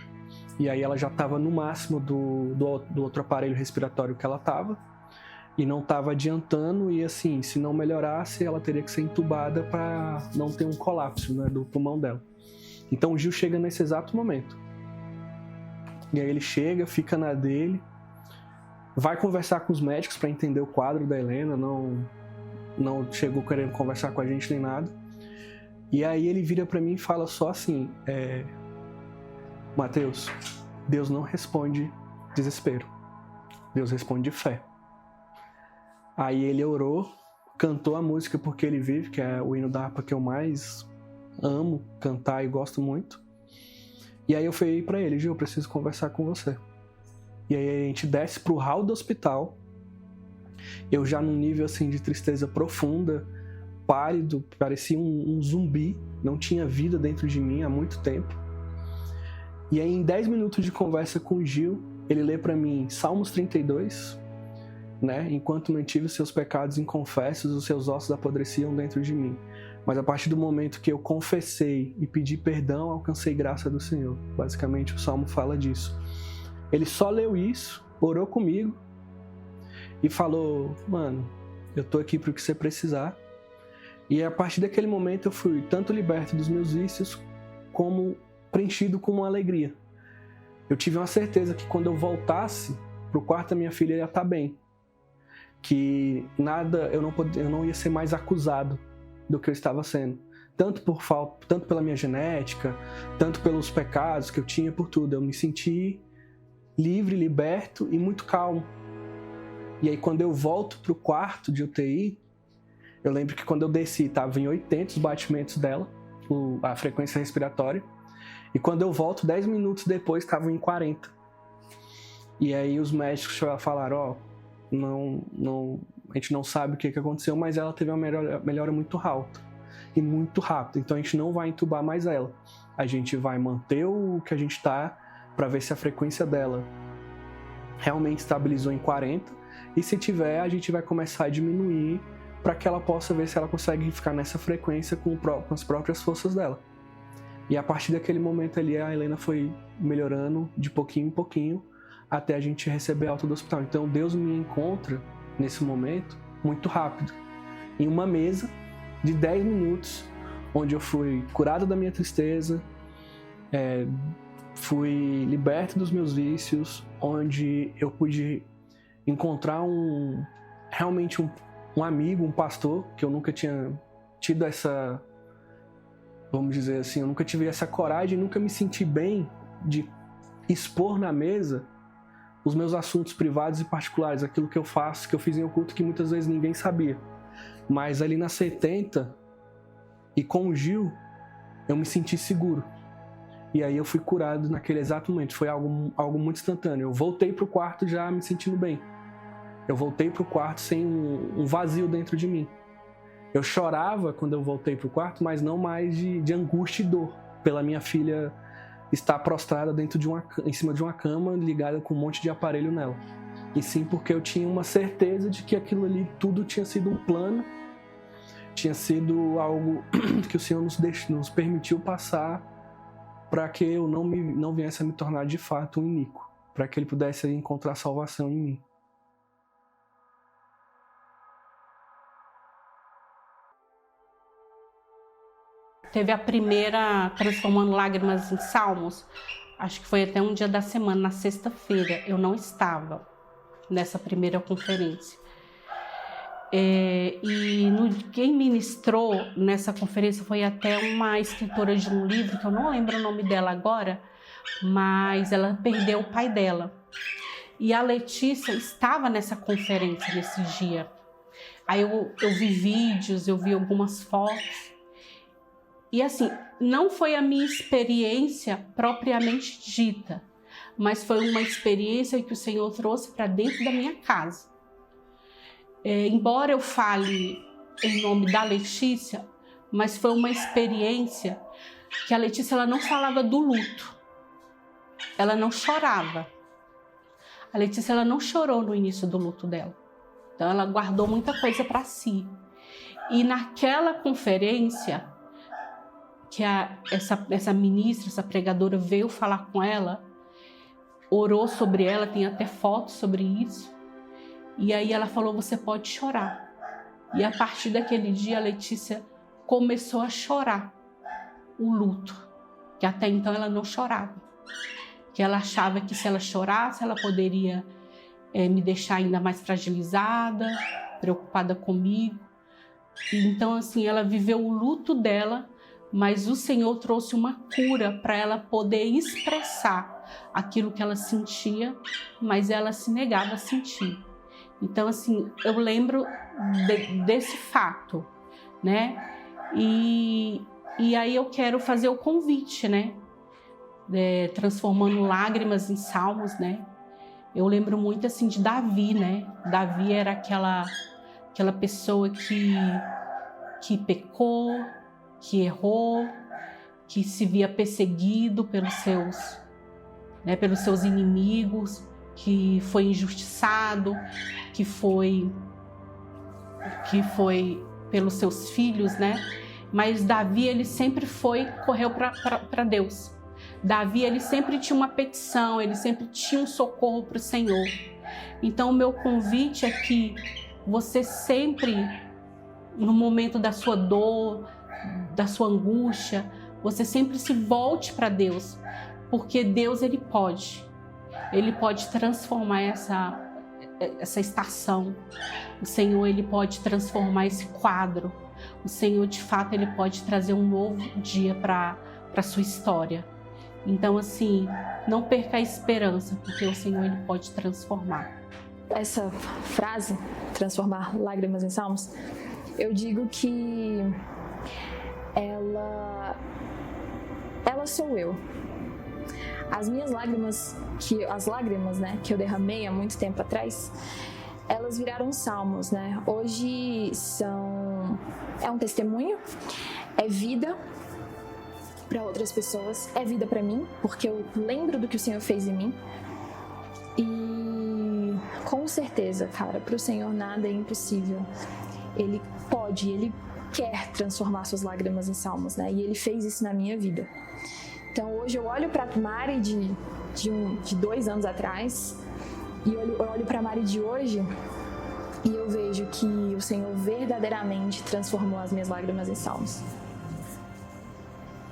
E aí ela já estava no máximo do outro aparelho respiratório que ela estava e não estava adiantando, e assim, se não melhorasse, ela teria que ser entubada para não ter um colapso, né, do pulmão dela. Então o Gil chega nesse exato momento. E aí ele chega, fica na dele, vai conversar com os médicos para entender o quadro da Helena, não chegou querendo conversar com a gente nem nada. E aí ele vira para mim e fala só assim: Mateus, Deus não responde desespero, Deus responde fé. Aí ele orou, cantou a música Porque Ele Vive, que é o hino da harpa que eu mais amo cantar e gosto muito. E aí eu falei para ele: Gil, eu preciso conversar com você. E aí a gente desce pro hall do hospital, eu já num nível assim de tristeza profunda, pálido, parecia um zumbi, não tinha vida dentro de mim há muito tempo. E aí em 10 minutos de conversa com o Gil, ele lê para mim Salmos 32, né? Enquanto mantive os seus pecados inconfessos, os seus ossos apodreciam dentro de mim. Mas a partir do momento que eu confessei e pedi perdão, alcancei graça do Senhor. Basicamente o Salmo fala disso. Ele só leu isso, orou comigo e falou: mano, eu tô aqui pro que você precisar. E a partir daquele momento eu fui tanto liberto dos meus vícios, como preenchido com uma alegria. Eu tive uma certeza que quando eu voltasse pro quarto da minha filha, ia estar bem. Que eu não ia ser mais acusado do que eu estava sendo. Tanto pela minha genética, tanto pelos pecados que eu tinha, por tudo. Eu me senti livre, liberto e muito calmo. E aí quando eu volto pro quarto de UTI, eu lembro que quando eu desci, estava em 80 os batimentos dela, a frequência respiratória. E quando eu volto, 10 minutos depois, estavam em 40. E aí os médicos falaram: a gente não sabe o que aconteceu, mas ela teve uma melhora muito alta e muito rápida. Então a gente não vai entubar mais ela. A gente vai manter o que a gente está para ver se a frequência dela realmente estabilizou em 40. E se tiver, a gente vai começar a diminuir para que ela possa ver se ela consegue ficar nessa frequência com as próprias forças dela. E a partir daquele momento ali, a Helena foi melhorando de pouquinho em pouquinho até a gente receber alta do hospital. Então Deus me encontra nesse momento muito rápido, em uma mesa de 10 minutos, onde eu fui curado da minha tristeza, fui liberto dos meus vícios, onde eu pude encontrar realmente um amigo, um pastor, que eu nunca tinha tido essa, vamos dizer assim, eu nunca tive essa coragem, nunca me senti bem de expor na mesa os meus assuntos privados e particulares, aquilo que eu faço, que eu fiz em oculto, que muitas vezes ninguém sabia. Mas ali na 70 e com o Gil, eu me senti seguro. E aí eu fui curado naquele exato momento. Foi algo muito instantâneo. Eu voltei pro quarto já me sentindo bem. Eu voltei pro quarto sem um vazio dentro de mim. Eu chorava quando eu voltei pro quarto, mas não mais de angústia e dor pela minha filha estar prostrada em cima de uma cama, ligada com um monte de aparelho nela. E sim porque eu tinha uma certeza de que aquilo ali tudo tinha sido um plano, tinha sido algo que o Senhor nos permitiu passar para que eu não viesse a me tornar de fato um iníquo, para que Ele pudesse encontrar salvação em mim. Teve a primeira Transformando Lágrimas em Salmos, acho que foi até um dia da semana, na sexta-feira. Eu não estava nessa primeira conferência. Quem ministrou nessa conferência foi até uma escritora de um livro, que eu não lembro o nome dela agora, mas ela perdeu o pai dela. E a Letícia estava nessa conferência nesse dia. Aí eu vi vídeos, eu vi algumas fotos. E assim, não foi a minha experiência propriamente dita, mas foi uma experiência que o Senhor trouxe para dentro da minha casa. Embora eu fale em nome da Letícia, mas foi uma experiência que a Letícia ela não falava do luto, ela não chorava. A Letícia ela não chorou no início do luto dela, então ela guardou muita coisa para si. E naquela conferência, que essa ministra, essa pregadora veio falar com ela, orou sobre ela, tem até fotos sobre isso. E aí ela falou, você pode chorar. E a partir daquele dia a Letícia começou a chorar o luto, que até então ela não chorava. Que ela achava que se ela chorasse, ela poderia me deixar ainda mais fragilizada, preocupada comigo. E então assim, ela viveu o luto dela, mas o Senhor trouxe uma cura para ela poder expressar aquilo que ela sentia, mas ela se negava a sentir. Então, assim, eu lembro desse fato, né? E aí eu quero fazer o convite, né? Transformando lágrimas em salmos, né? Eu lembro muito, assim, de Davi, né? Davi era aquela pessoa que pecou, que errou, que se via perseguido pelos seus inimigos, que foi injustiçado, que foi pelos seus filhos, né? Mas Davi, ele sempre correu para Deus. Davi, ele sempre tinha uma petição, ele sempre tinha um socorro para o Senhor. Então, o meu convite é que você sempre, no momento da sua dor, da sua angústia, você sempre se volte para Deus, porque Deus ele pode transformar essa estação. O Senhor ele pode transformar esse quadro. O Senhor de fato ele pode trazer um novo dia para a sua história. Então assim, não perca a esperança, porque o Senhor ele pode transformar. Essa frase, transformar lágrimas em salmos, eu digo que ela sou eu. As minhas lágrimas, né, que eu derramei há muito tempo atrás, elas viraram salmos, né? Hoje é um testemunho, é vida para outras pessoas, é vida para mim, porque eu lembro do que o Senhor fez em mim. E com certeza, cara, para o Senhor nada é impossível. Ele pode, Ele quer transformar suas lágrimas em salmos, né? E Ele fez isso na minha vida. Então hoje eu olho para Mari de 2 anos atrás e eu olho para Mari de hoje e eu vejo que o Senhor verdadeiramente transformou as minhas lágrimas em salmos.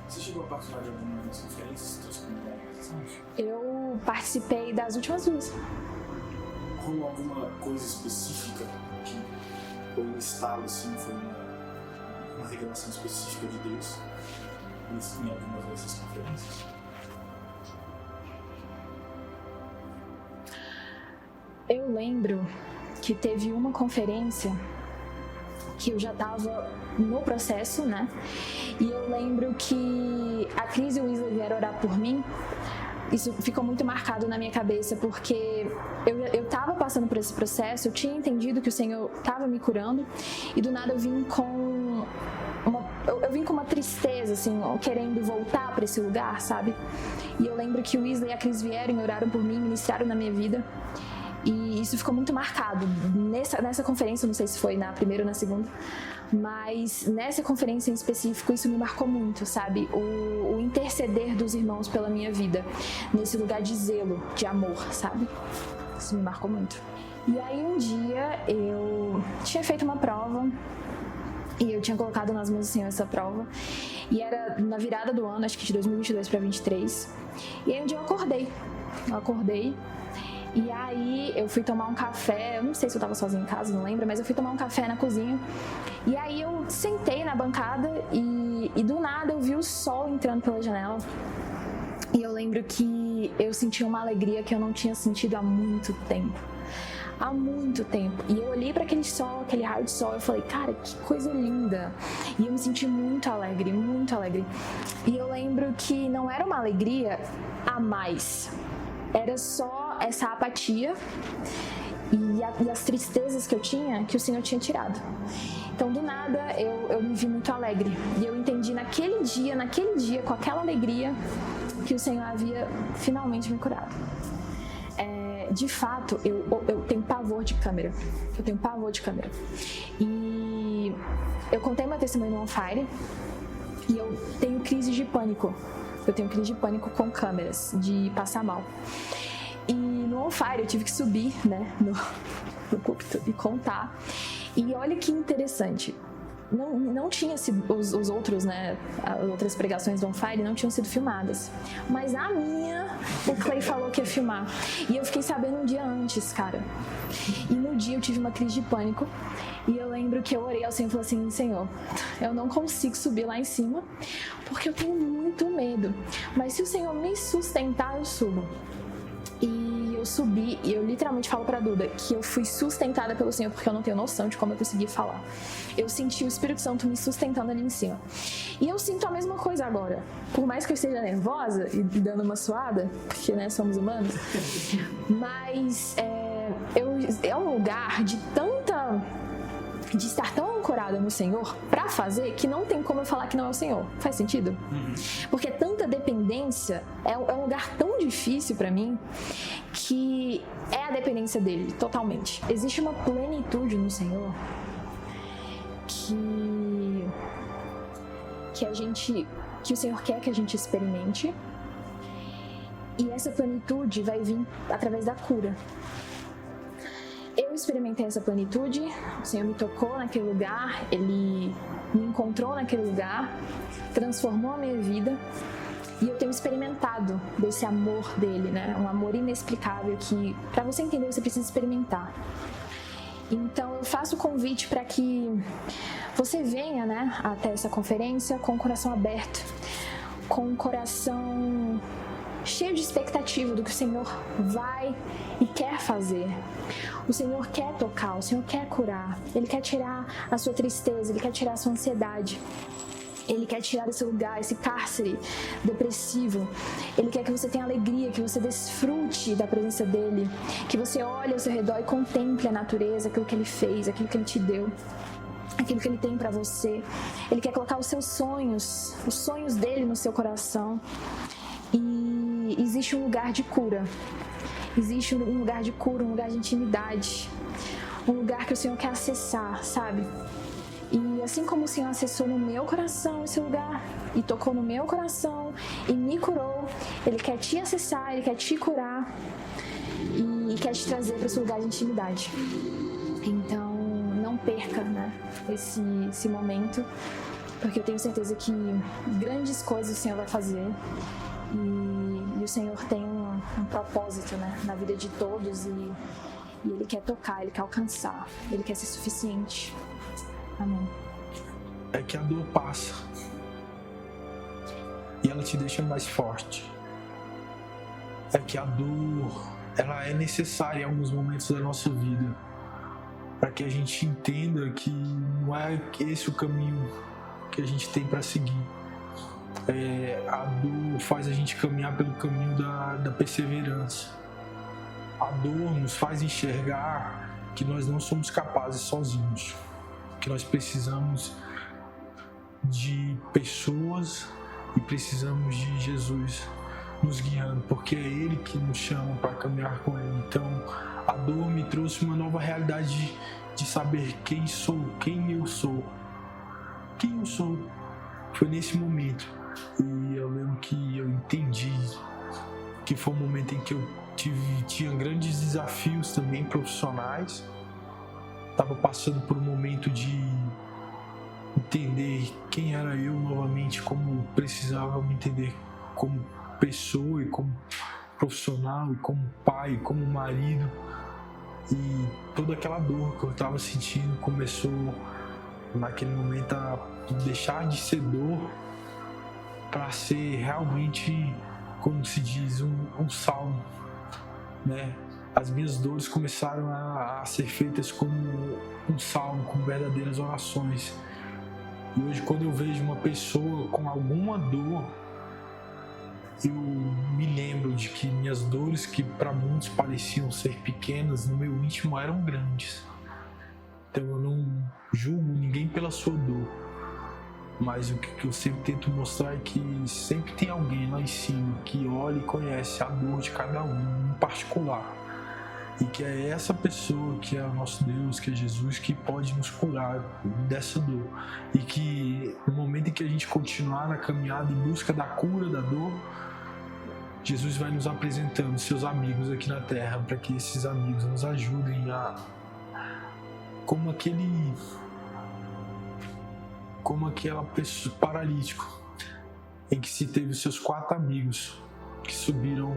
Você chegou a participar de algumas conferências Transformando Lágrimas em Salmos? Eu participei das últimas 2. Rolou alguma coisa específica que foi um estalo, assim, foi uma revelação específica de Deus em algumas dessas conferências? Eu lembro que teve uma conferência que eu já estava no processo, né? E eu lembro que a Cris e o Wesley vieram orar por mim. Isso ficou muito marcado na minha cabeça, porque eu estava passando por esse processo, eu tinha entendido que o Senhor estava me curando, e do nada eu vim com uma tristeza, assim, querendo voltar para esse lugar, sabe? E eu lembro que o Wesley e a Cris vieram e oraram por mim, ministraram na minha vida. E isso ficou muito marcado. Nessa conferência, não sei se foi na primeira ou na segunda, mas nessa conferência em específico, isso me marcou muito, sabe? O interceder dos irmãos pela minha vida, nesse lugar de zelo, de amor, sabe? Isso me marcou muito. E aí um dia eu tinha feito uma prova e eu tinha colocado nas mãos do Senhor essa prova, e era na virada do ano, acho que de 2022 para 2023. E aí um dia eu acordei. E aí eu fui tomar um café, eu não sei se eu tava sozinha em casa, não lembro, mas eu fui tomar um café na cozinha. E aí eu sentei na bancada e do nada eu vi o sol entrando pela janela. E eu lembro que eu senti uma alegria que eu não tinha sentido há muito tempo. Há muito tempo. E eu olhei para aquele sol, aquele raio de sol, eu falei, cara, que coisa linda. E eu me senti muito alegre, muito alegre. E eu lembro que não era uma alegria a mais. Era só essa apatia e as tristezas que eu tinha, que o Senhor tinha tirado. Então, do nada, eu me vi muito alegre. E eu entendi naquele dia, com aquela alegria, que o Senhor havia finalmente me curado. De fato, eu tenho pavor de câmera. E eu contei meu testemunho no On Fire e eu tenho crise de pânico. Eu tenho crise de pânico com câmeras, de passar mal. E no On Fire eu tive que subir, né, no púlpito e contar. E olha que interessante. Não tinha sido, os outros, né, as outras pregações do On Fire não tinham sido filmadas. Mas a minha, o Clay falou que ia filmar. E eu fiquei sabendo um dia antes, cara. E no dia eu tive uma crise de pânico. E eu lembro que eu orei ao Senhor e falei assim, Senhor, eu não consigo subir lá em cima, porque eu tenho muito medo. Mas se o Senhor me sustentar, eu subo. E eu subi, e eu literalmente falo pra Duda que eu fui sustentada pelo Senhor, porque eu não tenho noção de como eu consegui falar. Eu senti o Espírito Santo me sustentando ali em cima. E eu sinto a mesma coisa agora. Por mais que eu esteja nervosa e dando uma suada, porque, né, somos humanos, mas é um lugar de estar tão ancorada no Senhor pra fazer, que não tem como eu falar que não é o Senhor. Faz sentido? Porque tanta dependência é um lugar tão difícil pra mim, que é a dependência dele, totalmente. Existe uma plenitude no Senhor que o Senhor quer que a gente experimente, e essa plenitude vai vir através da cura. Eu experimentei essa plenitude, o Senhor me tocou naquele lugar, Ele me encontrou naquele lugar, transformou a minha vida, e eu tenho experimentado desse amor dele, né? Um amor inexplicável que, para você entender, você precisa experimentar. Então eu faço o convite para que você venha, né, até essa conferência com o coração aberto, com o coração cheio de expectativa do que o Senhor vai e quer fazer. O Senhor quer tocar, o Senhor quer curar, Ele quer tirar a sua tristeza, Ele quer tirar a sua ansiedade. Ele quer tirar desse lugar, esse cárcere depressivo. Ele quer que você tenha alegria, que você desfrute da presença dEle, que você olhe ao seu redor e contemple a natureza, aquilo que Ele fez, aquilo que Ele te deu, aquilo que Ele tem pra você. Ele quer colocar os seus sonhos, os sonhos dEle no seu coração. E existe um lugar de cura. Existe um lugar de cura, um lugar de intimidade. Um lugar que o Senhor quer acessar, sabe? E assim como o Senhor acessou no meu coração esse lugar, e tocou no meu coração, e me curou, Ele quer te acessar, Ele quer te curar, e quer te trazer para esse lugar de intimidade. Então, não perca, né, esse momento, porque eu tenho certeza que grandes coisas o Senhor vai fazer, e o Senhor tem um propósito, né, na vida de todos, e Ele quer tocar, Ele quer alcançar, Ele quer ser suficiente. Amém. É que a dor passa e ela te deixa mais forte. É que a dor ela é necessária em alguns momentos da nossa vida, para que a gente entenda que não é esse o caminho que a gente tem para seguir. A dor faz a gente caminhar pelo caminho da perseverança. A dor nos faz enxergar que nós não somos capazes sozinhos, que nós precisamos de pessoas e precisamos de Jesus nos guiando, porque é Ele que nos chama para caminhar com Ele. Então, a dor me trouxe uma nova realidade de saber quem eu sou. Foi nesse momento. E eu lembro que eu entendi que foi um momento em que eu tinha grandes desafios também profissionais. Estava passando por um momento de entender quem era eu novamente, como precisava me entender como pessoa e como profissional e como pai, como marido. E toda aquela dor que eu estava sentindo começou naquele momento a deixar de ser dor para ser realmente, como se diz, um salmo, né? As minhas dores começaram a ser feitas como um salmo, como verdadeiras orações. E hoje, quando eu vejo uma pessoa com alguma dor, eu me lembro de que minhas dores, que para muitos pareciam ser pequenas, no meu íntimo eram grandes. Então eu não julgo ninguém pela sua dor, mas o que eu sempre tento mostrar é que sempre tem alguém lá em cima que olha e conhece a dor de cada um em particular, e que é essa pessoa que é o nosso Deus, que é Jesus, que pode nos curar dessa dor. E que no momento em que a gente continuar na caminhada em busca da cura da dor, Jesus vai nos apresentando seus amigos aqui na terra, para que esses amigos nos ajudem a, como aquela pessoa paralítico, em que se teve os seus 4 amigos que subiram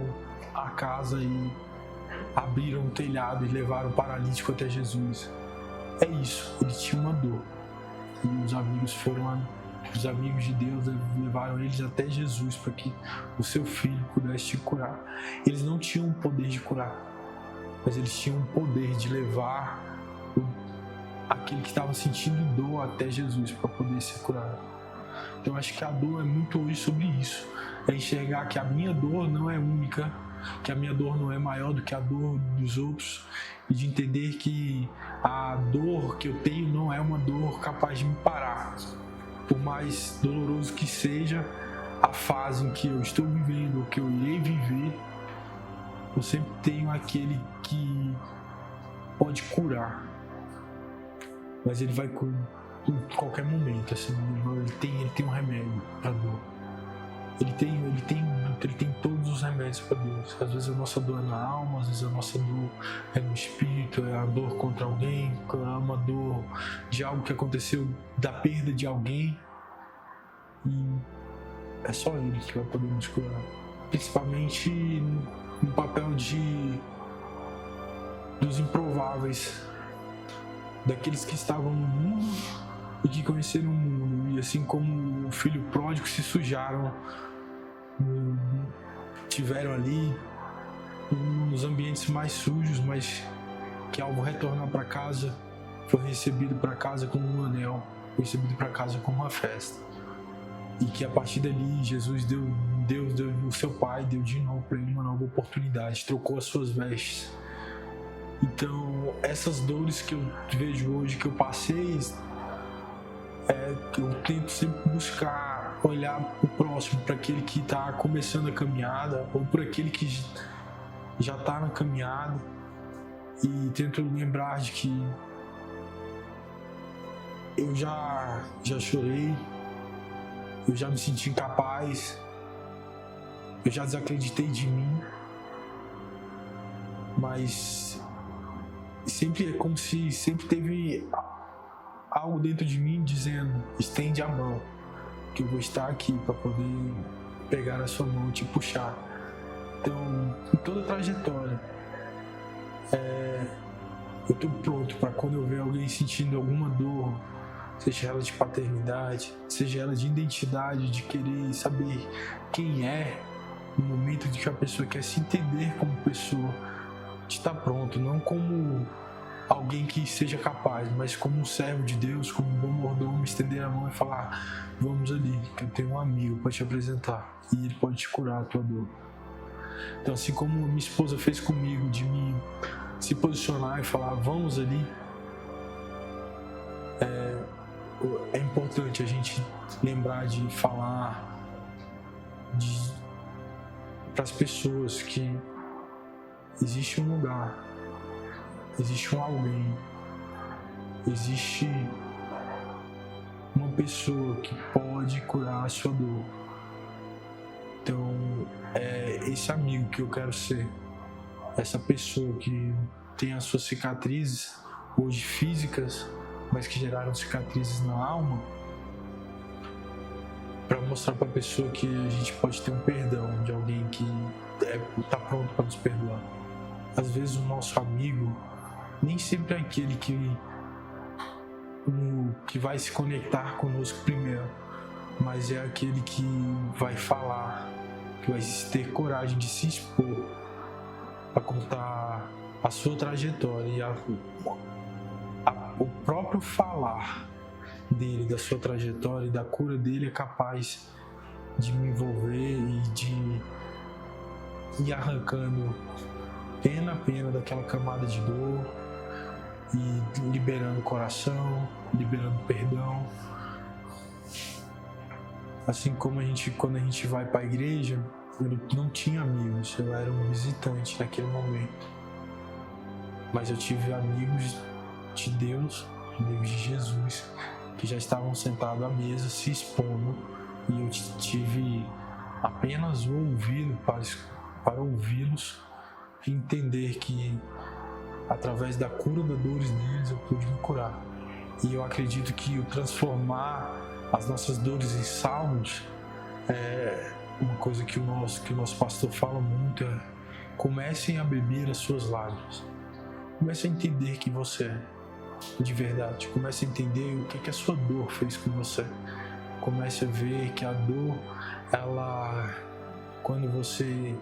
a casa e abriram o telhado e levaram o paralítico até Jesus. É isso, ele tinha uma dor. E os amigos de Deus levaram eles até Jesus para que o seu filho pudesse te curar. Eles não tinham o poder de curar, mas eles tinham o poder de levar aquele que estava sentindo dor até Jesus para poder ser curado. Então acho que a dor é muito hoje sobre isso. É enxergar que a minha dor não é única, que a minha dor não é maior do que a dor dos outros, e de entender que a dor que eu tenho não é uma dor capaz de me parar. Por mais doloroso que seja a fase em que eu estou vivendo, ou que eu irei viver, eu sempre tenho aquele que pode curar. Mas ele vai em qualquer momento, assim, ele tem um remédio para dor. Ele tem todos os remédios para dor. Às vezes a nossa dor é na alma, às vezes a nossa dor é no espírito, é a dor contra alguém, é uma dor de algo que aconteceu, da perda de alguém. E é só ele que vai poder nos curar. Principalmente no papel dos improváveis, daqueles que estavam no mundo e que conheceram o mundo, e assim como o filho pródigo se sujaram, tiveram ali nos ambientes mais sujos, mas que ao retornar para casa foi recebido para casa como um anel, foi recebido para casa como uma festa, e que a partir dali Jesus Deus deu, o seu pai deu de novo para ele uma nova oportunidade, trocou as suas vestes. Então, essas dores que eu vejo hoje, que eu passei, eu tento sempre buscar olhar para o próximo, para aquele que está começando a caminhada, ou para aquele que já está na caminhada, e tento lembrar de que eu já chorei, eu já me senti incapaz, eu já desacreditei de mim, mas sempre é como se sempre teve algo dentro de mim dizendo: estende a mão, que eu vou estar aqui para poder pegar a sua mão e te puxar. Então, em toda a trajetória, eu estou pronto para quando eu ver alguém sentindo alguma dor, seja ela de paternidade, seja ela de identidade, de querer saber quem é, no momento de que a pessoa quer se entender como pessoa, de estar pronto, não como alguém que seja capaz, mas como um servo de Deus, como um bom mordomo, estender a mão e falar: vamos ali, que eu tenho um amigo para te apresentar e ele pode te curar a tua dor. Então, assim como minha esposa fez comigo, de me se posicionar e falar: vamos ali, é importante a gente lembrar de falar para as pessoas que existe um lugar, existe um alguém, existe uma pessoa que pode curar a sua dor. Então, é esse amigo que eu quero ser, essa pessoa que tem as suas cicatrizes, hoje físicas, mas que geraram cicatrizes na alma, para mostrar para a pessoa que a gente pode ter um perdão de alguém que está pronto para nos perdoar. Às vezes o nosso amigo nem sempre é aquele que vai se conectar conosco primeiro, mas é aquele que vai falar, que vai ter coragem de se expor para contar a sua trajetória e o próprio falar dele, da sua trajetória e da cura dele é capaz de me envolver e de ir arrancando pena a pena daquela camada de dor e liberando o coração, liberando perdão. Assim como quando a gente vai para a igreja, eu não tinha amigos, eu era um visitante naquele momento, mas eu tive amigos de Deus, amigos de Jesus, que já estavam sentados à mesa se expondo, e eu tive apenas o ouvido para ouvi-los e entender que através da cura das dores deles eu pude me curar. E eu acredito que o transformar as nossas dores em salmos é uma coisa que o nosso pastor fala muito, é: comecem a beber as suas lágrimas. Comece a entender quem você é de verdade. Comece a entender o que a sua dor fez com você. Comece a ver que a dor, quando você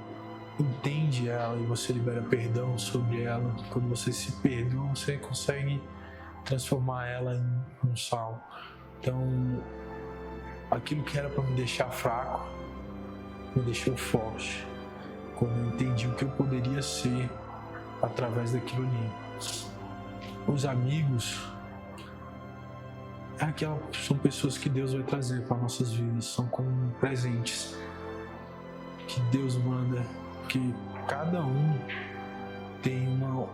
entende ela e você libera perdão sobre ela, quando você se perdoa, você consegue transformar ela em um salmo. Então, aquilo que era para me deixar fraco, me deixou forte, quando eu entendi o que eu poderia ser através daquilo ali. Os amigos são pessoas que Deus vai trazer para nossas vidas, são como presentes que Deus manda, que cada um tem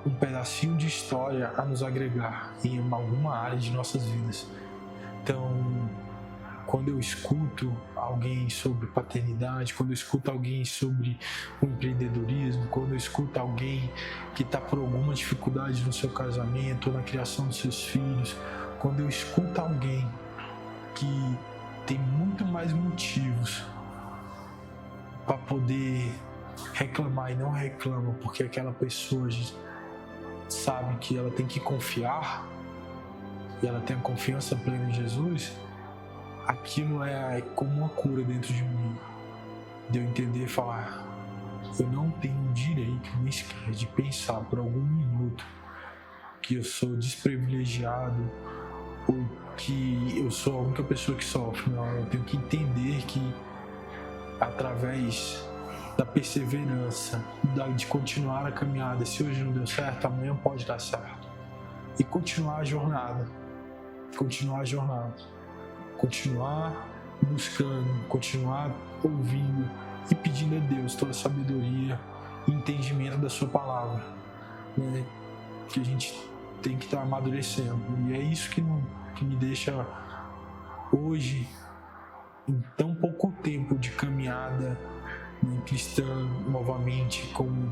um pedacinho de história a nos agregar em alguma área de nossas vidas. Então, quando eu escuto alguém sobre paternidade, quando eu escuto alguém sobre o empreendedorismo, quando eu escuto alguém que está por alguma dificuldade no seu casamento ou na criação dos seus filhos, quando eu escuto alguém que tem muito mais motivos para poder reclamar e não reclama porque aquela pessoa sabe que ela tem que confiar e ela tem a confiança plena em Jesus, aquilo é como uma cura dentro de mim, de eu entender e falar: eu não tenho direito nem sequer de pensar por algum minuto que eu sou desprivilegiado ou que eu sou a única pessoa que sofre. Não, eu tenho que entender que através da perseverança, de continuar a caminhada, se hoje não deu certo, amanhã pode dar certo, e continuar a jornada, continuar buscando, continuar ouvindo e pedindo a Deus toda a sabedoria e entendimento da sua palavra, né? Que a gente tem que estar amadurecendo, e é isso que me deixa hoje, em tão pouco tempo de caminhada, né, cristã, novamente, como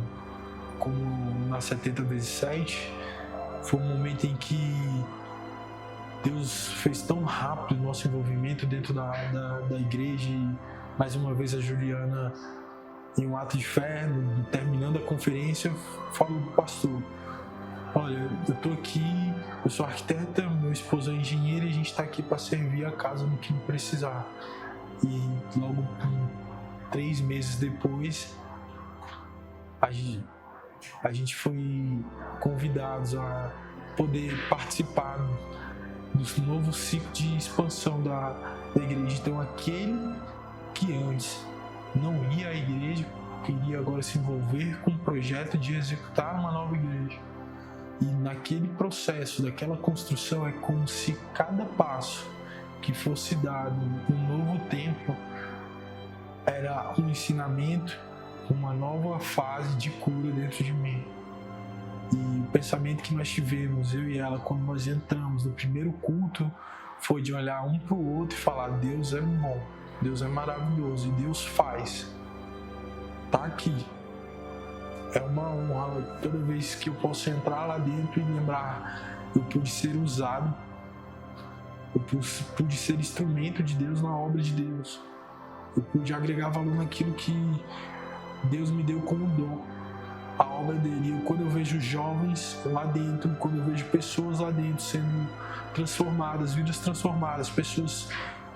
na 70 vezes 7, foi um momento em que Deus fez tão rápido o nosso envolvimento dentro da igreja. E mais uma vez a Juliana, em um ato de fé, terminando a conferência, falou pro pastor: olha, eu tô aqui, eu sou arquiteta, meu esposo é engenheiro e a gente tá aqui para servir a casa no que precisar. E logo 3 meses depois, a gente foi convidados a poder participar do novo ciclo de expansão da igreja. Então, aquele que antes não ia à igreja, queria agora se envolver com o projeto de executar uma nova igreja. E naquele processo, daquela construção, é como se cada passo que fosse dado no novo templo era um ensinamento, uma nova fase de cura dentro de mim. E o pensamento que nós tivemos, eu e ela, quando nós entramos no primeiro culto, foi de olhar um para o outro e falar: Deus é bom, Deus é maravilhoso e Deus faz. Tá aqui. É uma honra toda vez que eu posso entrar lá dentro e lembrar: eu pude ser usado, eu pude ser instrumento de Deus na obra de Deus. Eu pude agregar valor naquilo que Deus me deu como dom, a obra dele. E quando eu vejo jovens lá dentro, quando eu vejo pessoas lá dentro sendo transformadas, vidas transformadas, pessoas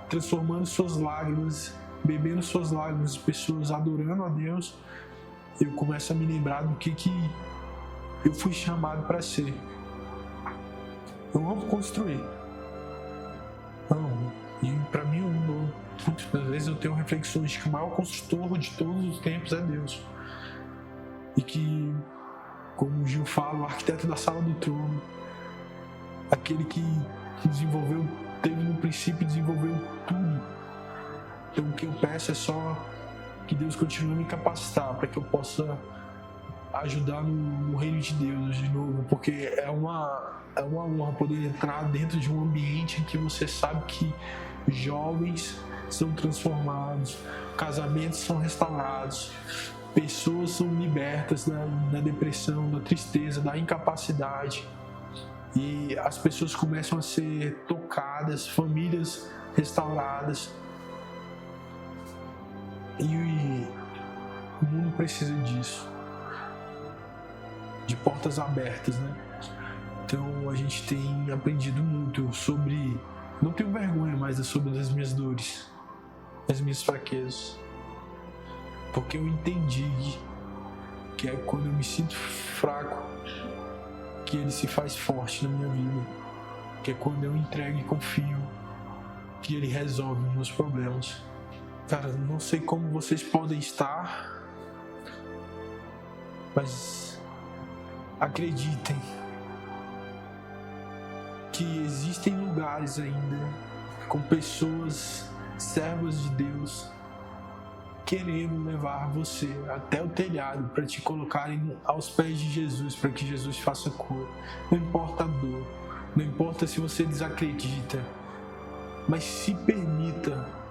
transformando suas lágrimas, bebendo suas lágrimas, pessoas adorando a Deus, eu começo a me lembrar do que eu fui chamado para ser. Eu amo construir. Amo. E para mim, muitas vezes eu tenho reflexões de que o maior construtor de todos os tempos é Deus. E que, como o Gil fala, o arquiteto da sala do trono, aquele que desenvolveu, teve no princípio e desenvolveu tudo. Então o que eu peço é só que Deus continue a me capacitar para que eu possa ajudar no reino de Deus de novo, porque é uma honra poder entrar dentro de um ambiente em que você sabe que jovens são transformados, casamentos são restaurados, pessoas são libertas da depressão, da tristeza, da incapacidade, e as pessoas começam a ser tocadas, famílias restauradas. E o mundo precisa disso, de portas abertas, né? Então a gente tem aprendido muito sobre, não tenho vergonha mais sobre as minhas dores, as minhas fraquezas, porque eu entendi que é quando eu me sinto fraco que Ele se faz forte na minha vida, que é quando eu entrego e confio que Ele resolve os meus problemas. Cara, não sei como vocês podem estar, mas acreditem que existem lugares ainda com pessoas, servas de Deus, querendo levar você até o telhado para te colocarem aos pés de Jesus, para que Jesus faça cura. Não importa a dor, não importa se você desacredita, mas se permita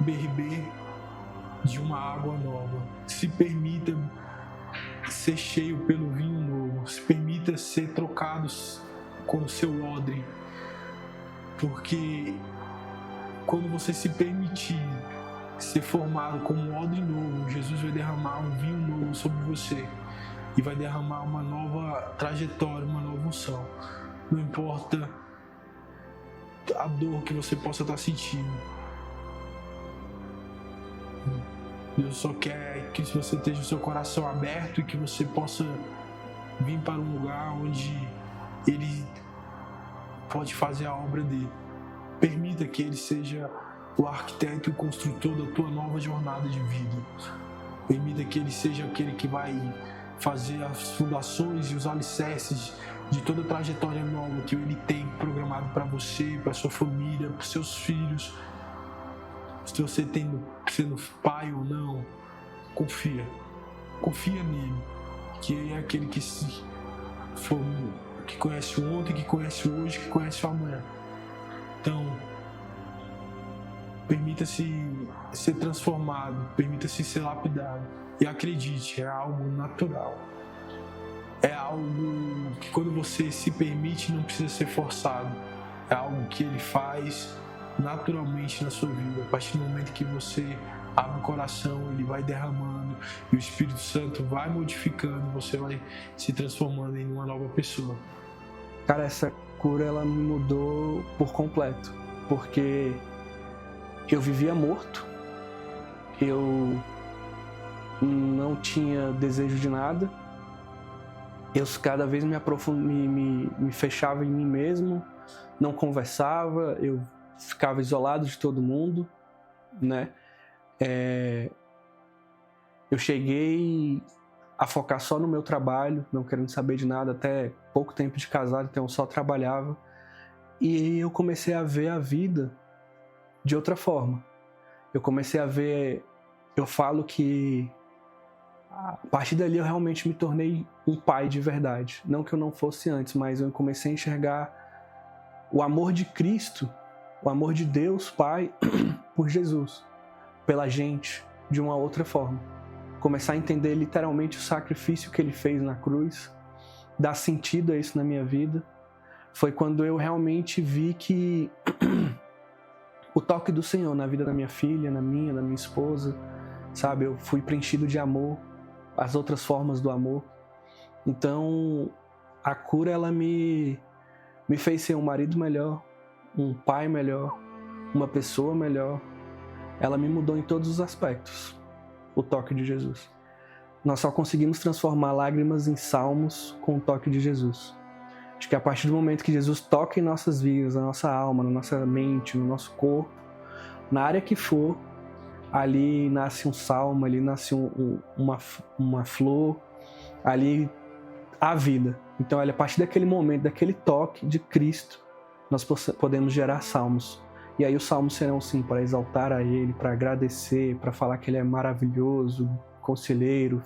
beber de uma água nova, se permita ser cheio pelo vinho novo, se permita ser trocados com o seu odre, porque quando você se permitir ser formado com um odre novo, Jesus vai derramar um vinho novo sobre você e vai derramar uma nova trajetória, uma nova unção. Não importa a dor que você possa estar sentindo, Deus só quer que você esteja o seu coração aberto e que você possa vir para um lugar onde Ele pode fazer a obra dele. Permita que Ele seja o arquiteto e o construtor da tua nova jornada de vida. Permita que Ele seja aquele que vai fazer as fundações e os alicerces de toda a trajetória nova que Ele tem programado para você, para sua família, para seus filhos. Se você sendo pai ou não, confia nele, que Ele é aquele que conhece o ontem, que conhece o hoje, que conhece o amanhã. Então, permita-se ser transformado, permita-se ser lapidado e acredite, é algo natural. É algo que quando você se permite não precisa ser forçado, é algo que Ele faz naturalmente na sua vida. A partir do momento que você abre o coração, Ele vai derramando e o Espírito Santo vai modificando, você vai se transformando em uma nova pessoa. Cara, essa cura ela me mudou por completo, porque eu vivia morto, eu não tinha desejo de nada, eu cada vez me fechava em mim mesmo, não conversava, eu ficava isolado de todo mundo, né? Eu cheguei a focar só no meu trabalho, não querendo saber de nada, até pouco tempo de casado, então eu só trabalhava. E eu comecei a ver a vida de outra forma. Eu comecei a ver, eu falo que a partir dali eu realmente me tornei um pai de verdade. Não que eu não fosse antes, mas eu comecei a enxergar o amor de Cristo, o amor de Deus Pai por Jesus, pela gente, de uma outra forma. Começar a entender literalmente o sacrifício que Ele fez na cruz, dar sentido a isso na minha vida. Foi quando eu realmente vi que o toque do Senhor na vida da minha filha, na minha esposa, sabe? Eu fui preenchido de amor, as outras formas do amor. Então, a cura, ela me fez ser um marido melhor, um pai melhor, uma pessoa melhor. Ela me mudou em todos os aspectos, o toque de Jesus. Nós só conseguimos transformar lágrimas em salmos com o toque de Jesus. Acho que a partir do momento que Jesus toca em nossas vidas, na nossa alma, na nossa mente, no nosso corpo, na área que for, ali nasce um salmo, ali nasce uma flor, ali há vida. Então, a partir daquele momento, daquele toque de Cristo, nós podemos gerar salmos. E aí os salmos serão, sim, para exaltar a Ele, para agradecer, para falar que Ele é maravilhoso, conselheiro,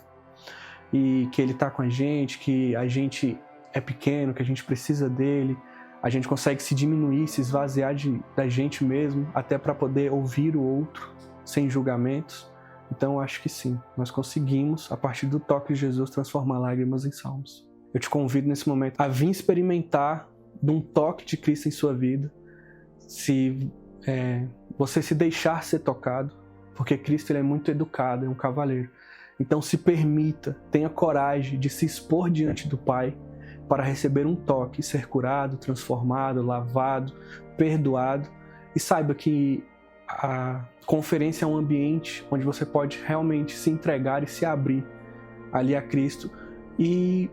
e que Ele está com a gente, que a gente é pequeno, que a gente precisa dele, a gente consegue se diminuir, se esvaziar da gente mesmo, até para poder ouvir o outro, sem julgamentos. Então, eu acho que sim, nós conseguimos, a partir do toque de Jesus, transformar lágrimas em salmos. Eu te convido nesse momento a vir experimentar de um toque de Cristo em sua vida, se você se deixar ser tocado, porque Cristo, ele é muito educado, é um cavaleiro. Então, se permita, tenha coragem de se expor diante do Pai, para receber um toque, ser curado, transformado, lavado, perdoado. E saiba que a conferência é um ambiente onde você pode realmente se entregar e se abrir ali a Cristo e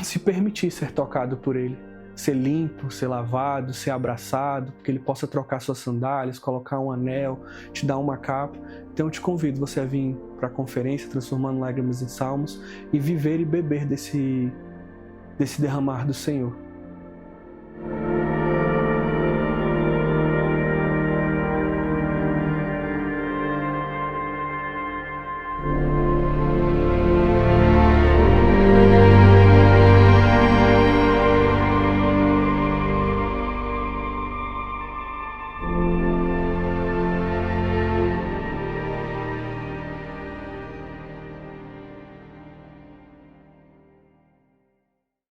se permitir ser tocado por Ele. Ser limpo, ser lavado, ser abraçado, que Ele possa trocar suas sandálias, colocar um anel, te dar uma capa. Então eu te convido você a vir para a conferência Transformando Lágrimas em Salmos e viver e beber desse derramar do Senhor.